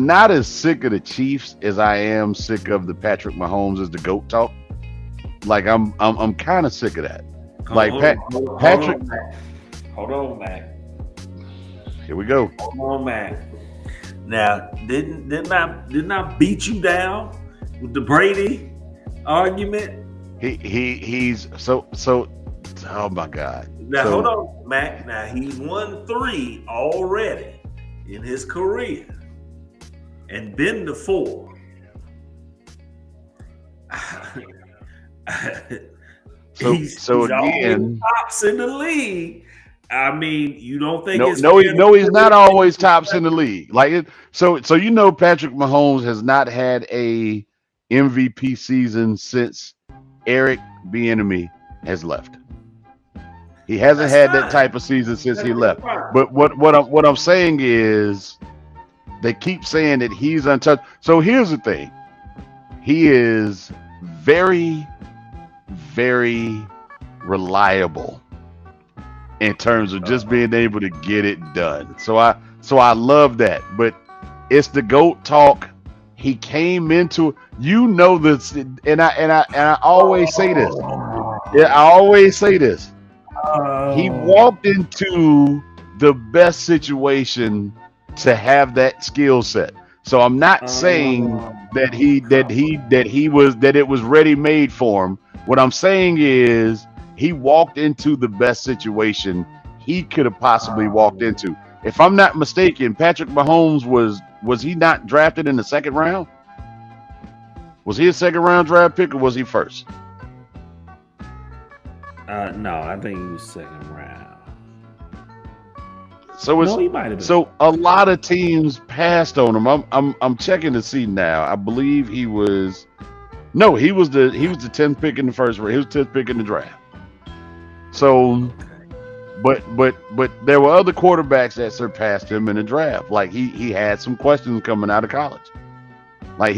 not as sick of the Chiefs as I am sick of the Patrick Mahomes as the GOAT talk. Like I'm kind of sick of that. Like Patrick. Hold on, Mac. Here we go. Hold on, Mac. Now, didn't I beat you down with the Brady argument? He's so. Oh my God. Now hold on, Mac. Now he's won 3 already in his career, and been to 4. He's again, tops in the league. I mean, you don't think he's not always tops in the league. Like so Patrick Mahomes has not had a MVP season since Eric Bieniemy has left. He hasn't had that type of season since he left. But what I'm saying is, they keep saying that he's untouched. So here's the thing: he is very, very reliable in terms of just being able to get it done. So I love that. But it's the GOAT talk. He came into this, and I always say this. Yeah, I always say this. He walked into the best situation to have that skill set. So I'm not saying that it was ready made for him. What I'm saying is he walked into the best situation he could have possibly walked into. If I'm not mistaken, Patrick Mahomes was he not drafted in the second round? Was he a second round draft pick or was he first? No, I think he was second round. So he might have been. So a lot of teams passed on him. I'm checking to see now. I believe he was the 10th pick in the first round. He was 10th pick in the draft. So, but there were other quarterbacks that surpassed him in the draft. Like he had some questions coming out of college. Like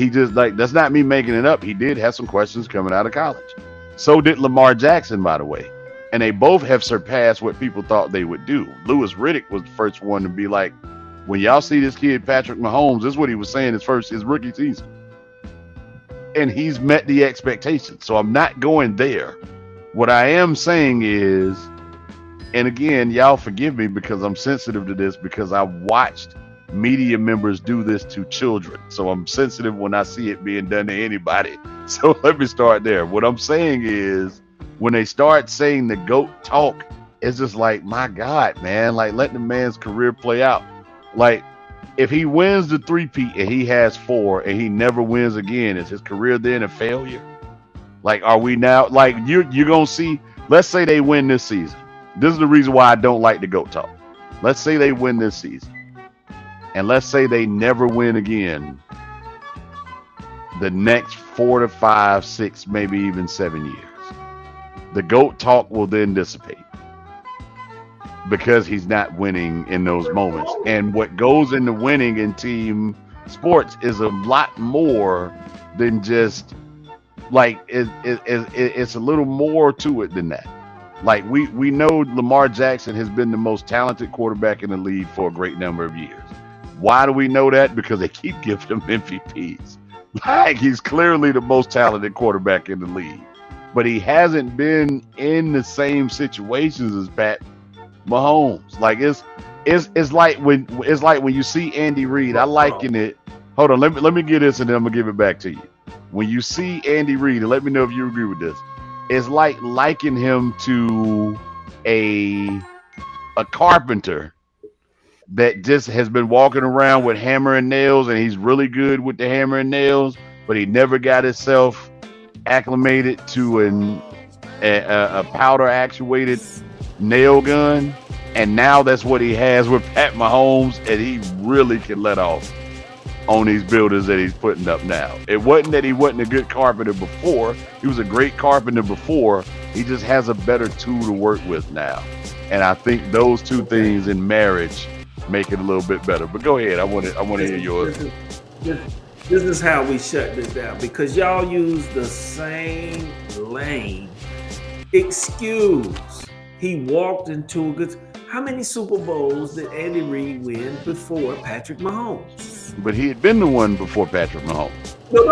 that's not me making it up. He did have some questions coming out of college. So did Lamar Jackson, by the way. And they both have surpassed what people thought they would do. Louis Riddick was the first one to be like, when y'all see this kid, Patrick Mahomes, this is what he was saying his rookie season. And he's met the expectations. So I'm not going there. What I am saying is, and again, y'all forgive me because I'm sensitive to this because I watched media members do this to children. So I'm sensitive when I see it being done to anybody. So let me start there. What I'm saying is, when they start saying the GOAT talk, it's just like, my God, man, like let the man's career play out. Like if he wins the 3-peat and he has 4 and he never wins again, is his career then a failure? Like, are we now, like you're going to see, let's say they win this season. This is the reason why I don't like the GOAT talk. Let's say they win this season. And let's say they never win again the next 4 to 5, 6, maybe even 7 years. The GOAT talk will then dissipate because he's not winning in those moments. And what goes into winning in team sports is a lot more than just like it's a little more to it than that. Like we know Lamar Jackson has been the most talented quarterback in the league for a great number of years. Why do we know that? Because they keep giving him MVPs. Like he's clearly the most talented quarterback in the league. But he hasn't been in the same situations as Pat Mahomes. Like it's like when you see Andy Reid. I liken it. Hold on, let me get this and then I'm gonna give it back to you. When you see Andy Reid, and let me know if you agree with this. It's like liken him to a carpenter that just has been walking around with hammer and nails, and he's really good with the hammer and nails, but he never got himself acclimated to a powder actuated nail gun. And now that's what he has with Pat Mahomes, and he really can let off on these buildings that he's putting up now. It wasn't that he wasn't a good carpenter before. He was a great carpenter before. He just has a better tool to work with now. And I think those two things in marriage make it a little bit better. But go ahead. I want to hear yours. This is how we shut this down, because y'all use the same lame excuse. He walked into a good. How many Super Bowls did Andy Reid win before Patrick Mahomes? But he had been the one before Patrick Mahomes. No.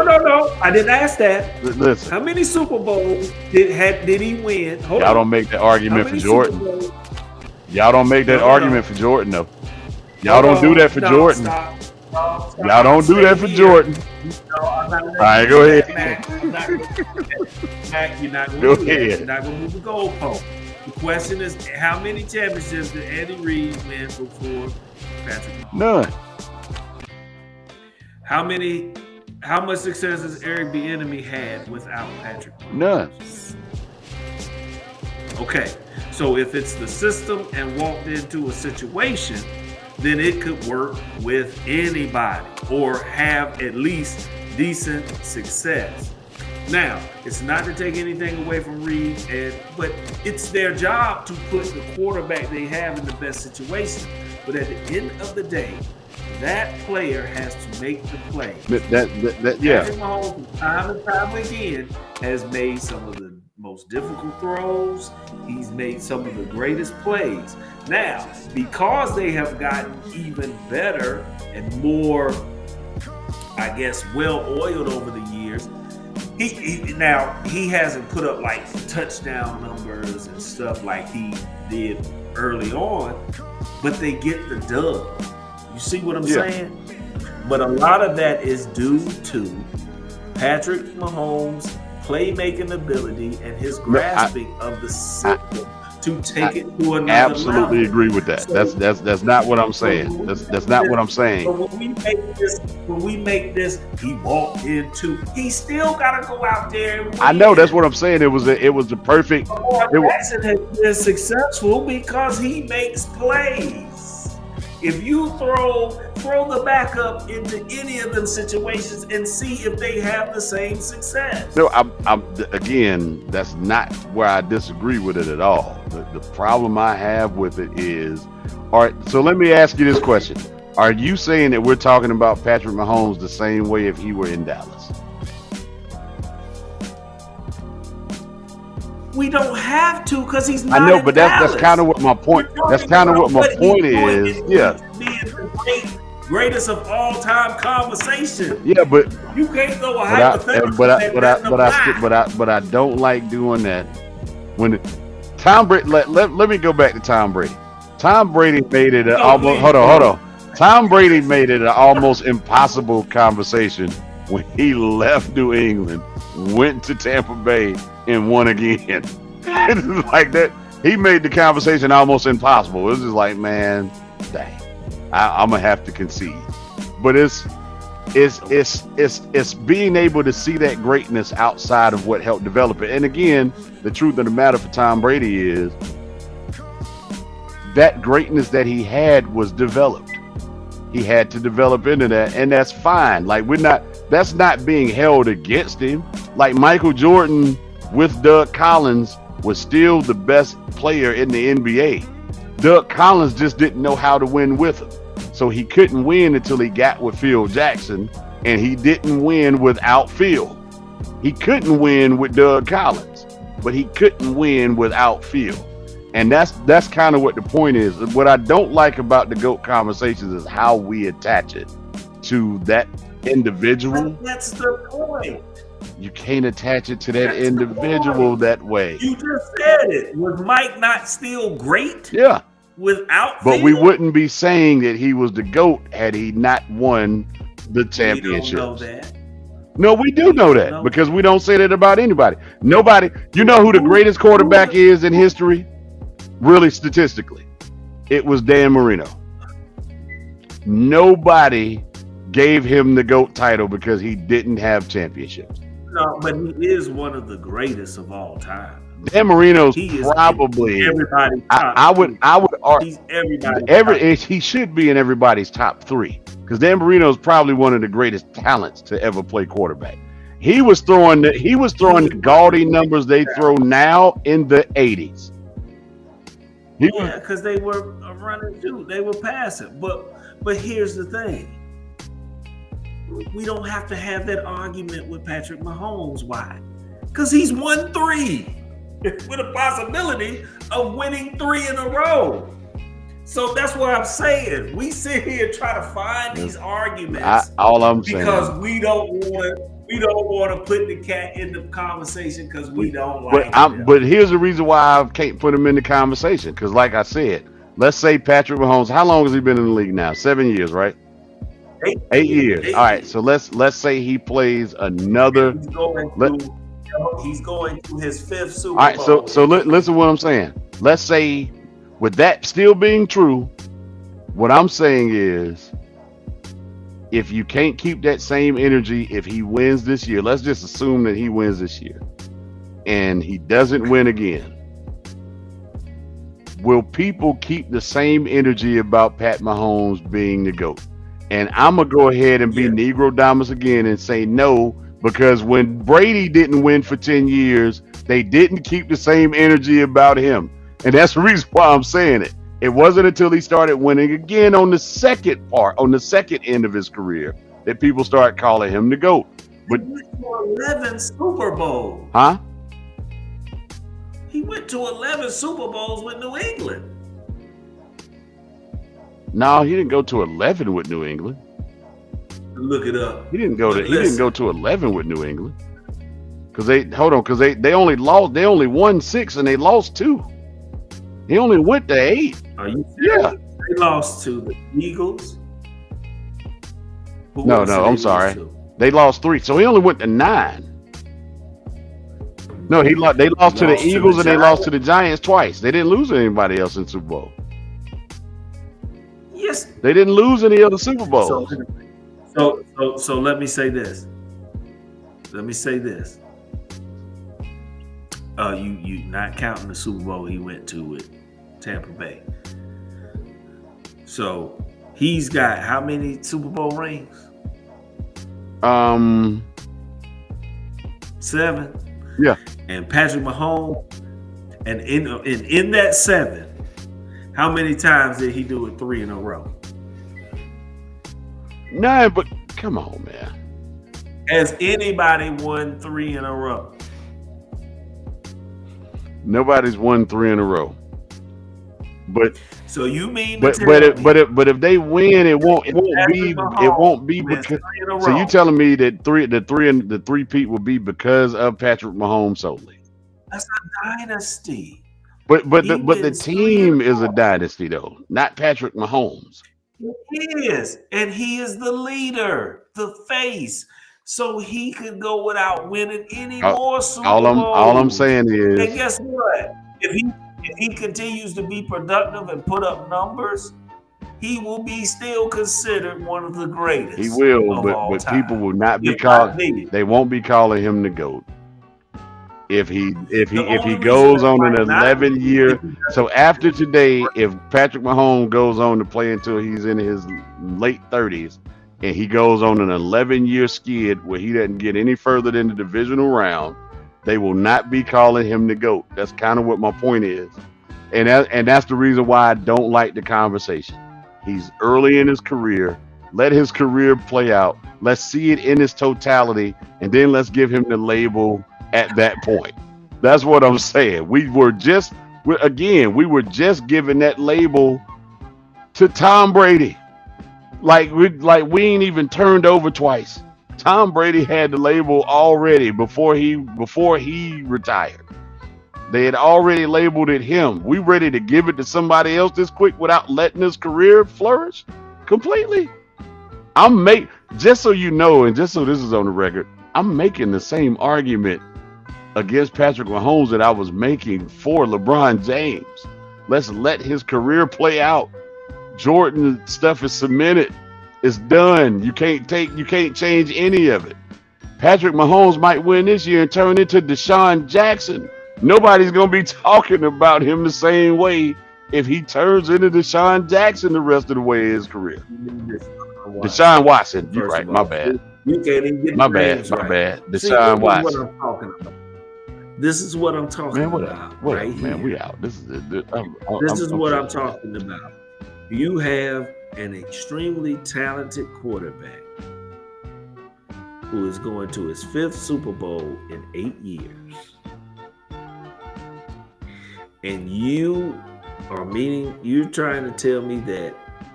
I didn't ask that. Listen. How many Super Bowls did he win? Y'all don't make that argument for Jordan. Y'all don't make that argument for Jordan, though. Y'all don't do that for Jordan. Y'all don't do that for Jordan. All right, go ahead. Mac, you're not going Go to do that. ahead. You're not going to move the goalpost. The question is, how many championships did Andy Reid win before Patrick Mahomes? None. How much success has Eric Bieniemy had without Patrick Mahomes? None. Okay, so if it's the system and walked into a situation, then it could work with anybody or have at least decent success. Now, it's not to take anything away from Reed, but it's their job to put the quarterback they have in the best situation. But at the end of the day, that player has to make the play. Yeah. Patrick Mahomes, time and time again, has made some of the most difficult throws. He's made some of the greatest plays. Now, because they have gotten even better and more, I guess, well-oiled over the years, he hasn't put up like touchdown numbers and stuff like he did early on, but they get the dub. You see what I'm saying? But a lot of that is due to Patrick Mahomes' playmaking ability and his grasping of the system to take it to another absolutely level. agree with that. So, that's not what I'm saying. That's not what I'm saying. But when we make this, he walked into. He still got to go out there and win. I know that's what I'm saying. It was the perfect. Jackson has been successful because he makes plays. If you throw the backup into any of them situations and see if they have the same success. No, again, that's not where I disagree with it at all. The problem I have with it is, all right, so let me ask you this question. Are you saying that we're talking about Patrick Mahomes the same way if he were in Dallas? We don't have to because he's not. I know, but that's kind of what my point. That's kind of what my point is. Yeah. Being the greatest of all time conversation. Yeah, but you can't throw a hypothetical. But I don't like doing that. When Tom Brady, let me go back to Tom Brady. Tom Brady made it almost. Hold on. Tom Brady made it an almost impossible conversation when he left New England, went to Tampa Bay, and won again. It's like that. He made the conversation almost impossible. It was just like, man, dang, I'm gonna have to concede. But it's being able to see that greatness outside of what helped develop it. And again, the truth of the matter for Tom Brady is that greatness that he had was developed. He had to develop into that, and that's fine. Like that's not being held against him. Like Michael Jordan with Doug Collins was still the best player in the NBA. Doug Collins just didn't know how to win with him. So he couldn't win until he got with Phil Jackson, and he didn't win without Phil. He couldn't win with Doug Collins, but he couldn't win without Phil. And that's kind of what the point is. What I don't like about the GOAT conversations is how we attach it to that individual. That's the point. You can't attach it to that individual that way. You just said it. Was Mike not still great? Yeah. Without But Phil? we wouldn't be saying that he was the GOAT had he not won the championship. We don't know that. No, we do know that because we don't say that about anybody. Nobody. You know who the greatest quarterback is in history? Really, statistically, it was Dan Marino. Nobody gave him the GOAT title because he didn't have championships. No, but he is one of the greatest of all time. Dan Marino's He is probably. everybody's I top would. two. I would. He's everybody's top. He should be in everybody's top 3 because Dan Marino is probably one of the greatest talents to ever play quarterback. He was throwing the gaudy numbers they throw now in the 80s. Yeah, because they were running too. They were passing. But here's the thing. We don't have to have that argument with Patrick Mahomes. Why? Because he's won 3 with a possibility of winning 3 in a row. So that's what I'm saying. We sit here and try to find these arguments all I'm saying, because we don't want to put the cat in the conversation because we don't like it. But here's the reason why I can't put him in the conversation. Because like I said, let's say Patrick Mahomes, how long has he been in the league now? 7 years, right? 8 years. All right. So let's say he plays another. He's going to his 5th Super Bowl. All right. So listen to what I'm saying. Let's say, with that still being true, what I'm saying is, if you can't keep that same energy, if he wins this year, let's just assume that he wins this year, and he doesn't win again. Will people keep the same energy about Pat Mahomes being the GOAT? And I'm going to go ahead and be Negro Damas again and say no, because when Brady didn't win for 10 years, they didn't keep the same energy about him. And that's the reason why I'm saying it. It wasn't until he started winning again on the second end of his career, that people start calling him the GOAT. But he went to 11 Super Bowls. Huh? He went to 11 Super Bowls with New England. No, he didn't go to 11 with New England. Look it up. He didn't go to 11 with New England. Because they only won 6 and they lost 2. He only went to 8. Are you serious? Yeah. They lost to the Eagles. No, I'm sorry. They lost 3. So he only went to 9. No, they lost to the Eagles and they lost to the Giants twice. They didn't lose to anybody else in Super Bowl. Yes. They didn't lose any other Super Bowls. So let me say this. You not counting the Super Bowl he went to with Tampa Bay. So he's got how many Super Bowl rings? 7. Yeah. And Patrick Mahomes, and in that 7, how many times did he do it 3 in a row? 9, but come on, man. Has anybody won 3 in a row? Nobody's won 3 in a row. But so you mean but if they win, it won't be because. So you telling me that the 3-peat will be because of Patrick Mahomes solely? That's a dynasty. But the team is a dynasty though, not Patrick Mahomes. He is, and he is the leader, the face. So he could go without winning any more Super Bowls. All I'm saying is, and guess what? If he continues to be productive and put up numbers, he will be still considered one of the greatest. He will, but people will not be calling. They won't be calling him the GOAT. If he goes on an 11-year, so after today, if Patrick Mahomes goes on to play until he's in his late 30s, and he goes on an 11-year skid where he doesn't get any further than the divisional round, they will not be calling him the GOAT. That's kind of what my point is, and that's the reason why I don't like the conversation. He's early in his career. Let his career play out. Let's see it in its totality, and then let's give him the label at that point. That's what I'm saying. We were just giving that label to Tom Brady. Like we ain't even turned over twice. Tom Brady had the label already before he retired. They had already labeled it him. We ready to give it to somebody else this quick without letting his career flourish completely? Just so you know, and just so this is on the record, I'm making the same argument against Patrick Mahomes that I was making for LeBron James. Let's let his career play out. Jordan stuff is cemented. It's done. You can't change any of it. Patrick Mahomes might win this year and turn into Deshaun Jackson Nobody's gonna be talking about him the same way if he turns into Deshaun Jackson the rest of the way in his career. Deshaun Watson, you're right. My bad. You can't even get My the bad. names My right. bad. See, Deshaun this is what Watson. I'm talking about. This is what I'm talking Man, about. whatever, Right man. here. We out. This is it. This is what I'm finished. talking about. You have an extremely talented quarterback who is going to his 5th Super Bowl in 8 years. And you're trying to tell me that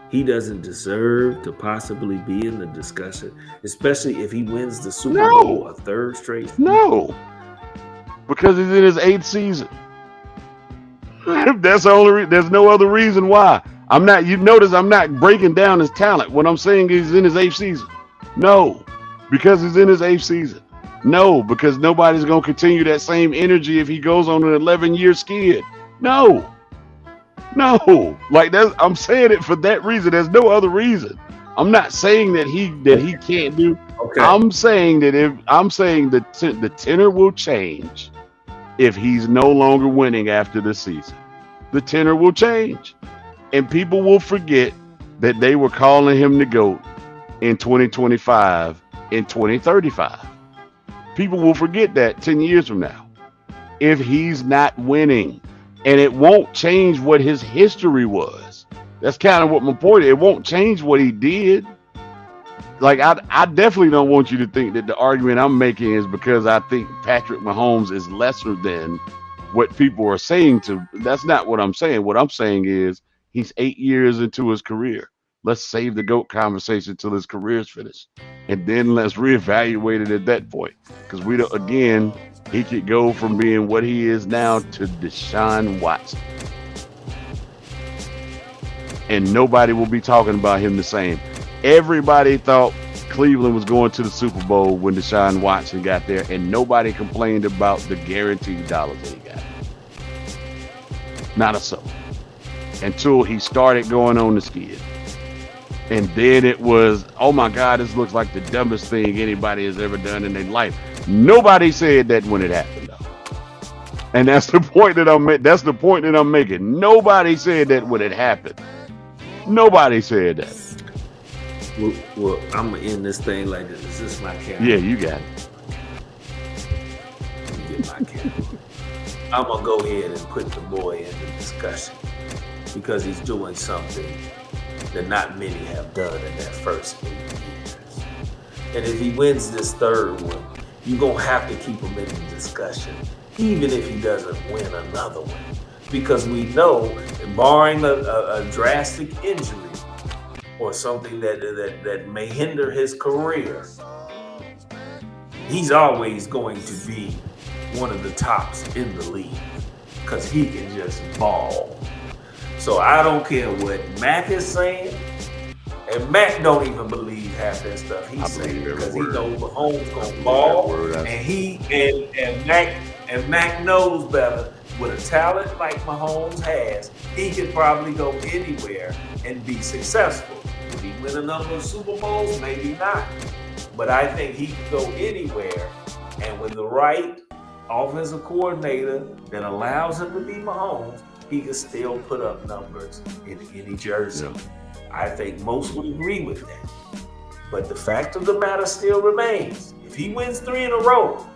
he doesn't deserve to possibly be in the discussion, especially if he wins the Super Bowl a 3rd straight season? No, because he's in his 8th season. That's the only. There's no other reason why. I'm not. You notice I'm not breaking down his talent. What I'm saying is he's in his 8th season. No, because he's in his 8th season. No, because nobody's gonna continue that same energy if he goes on an 11-year skid. No. Like that's. I'm saying it for that reason. There's no other reason. I'm not saying that he can't do. Okay. I'm saying that the tenor will change if he's no longer winning after the season. The tenor will change, and people will forget that they were calling him the GOAT in 2025, in 2035. People will forget that 10 years from now if he's not winning, and it won't change what his history was. That's kind of what my point is. It won't change what he did. Like, I definitely don't want you to think that the argument I'm making is because I think Patrick Mahomes is lesser than what people are saying to. That's not what I'm saying. What I'm saying is he's 8 years into his career. Let's save the GOAT conversation till his career's finished. And then let's reevaluate it at that point. Because we don't, again, he could go from being what he is now to Deshaun Watson. And nobody will be talking about him the same. Everybody thought Cleveland was going to the Super Bowl when Deshaun Watson got there, and nobody complained about the guaranteed dollars that he got. Not a soul. Until he started going on the skid. And then it was, oh my God, this looks like the dumbest thing anybody has ever done in their life. Nobody said that when it happened, though. And that's the point that I'm making. Nobody said that when it happened. Nobody said that. Well, I'm gonna end this thing like this. Is this my camera? Yeah, you got it. Let me get my camera. I'm gonna go ahead and put the boy in the discussion because he's doing something that not many have done in their first 8 years. And if he wins this 3rd one, you're gonna have to keep him in the discussion, even if he doesn't win another one, because we know, barring a drastic injury or something that may hinder his career, he's always going to be one of the tops in the league because he can just ball. So I don't care what Mac is saying, and Mac don't even believe half that stuff he's saying because he knows Mahomes gonna ball, and Mac knows better. With a talent like Mahomes has, he could probably go anywhere and be successful. Would he win a number of Super Bowls? Maybe not. But I think he could go anywhere, and with the right offensive coordinator that allows him to be Mahomes, he can still put up numbers in any jersey. Yeah. I think most would agree with that. But the fact of the matter still remains. If he wins 3 in a row,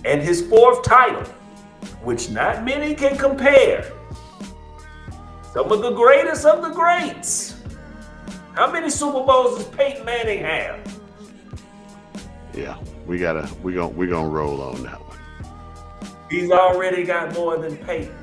and his 4th title, which not many can compare, some of the greatest of the greats. How many Super Bowls does Peyton Manning have? Yeah, we gonna roll on that one. He's already got more than Peyton.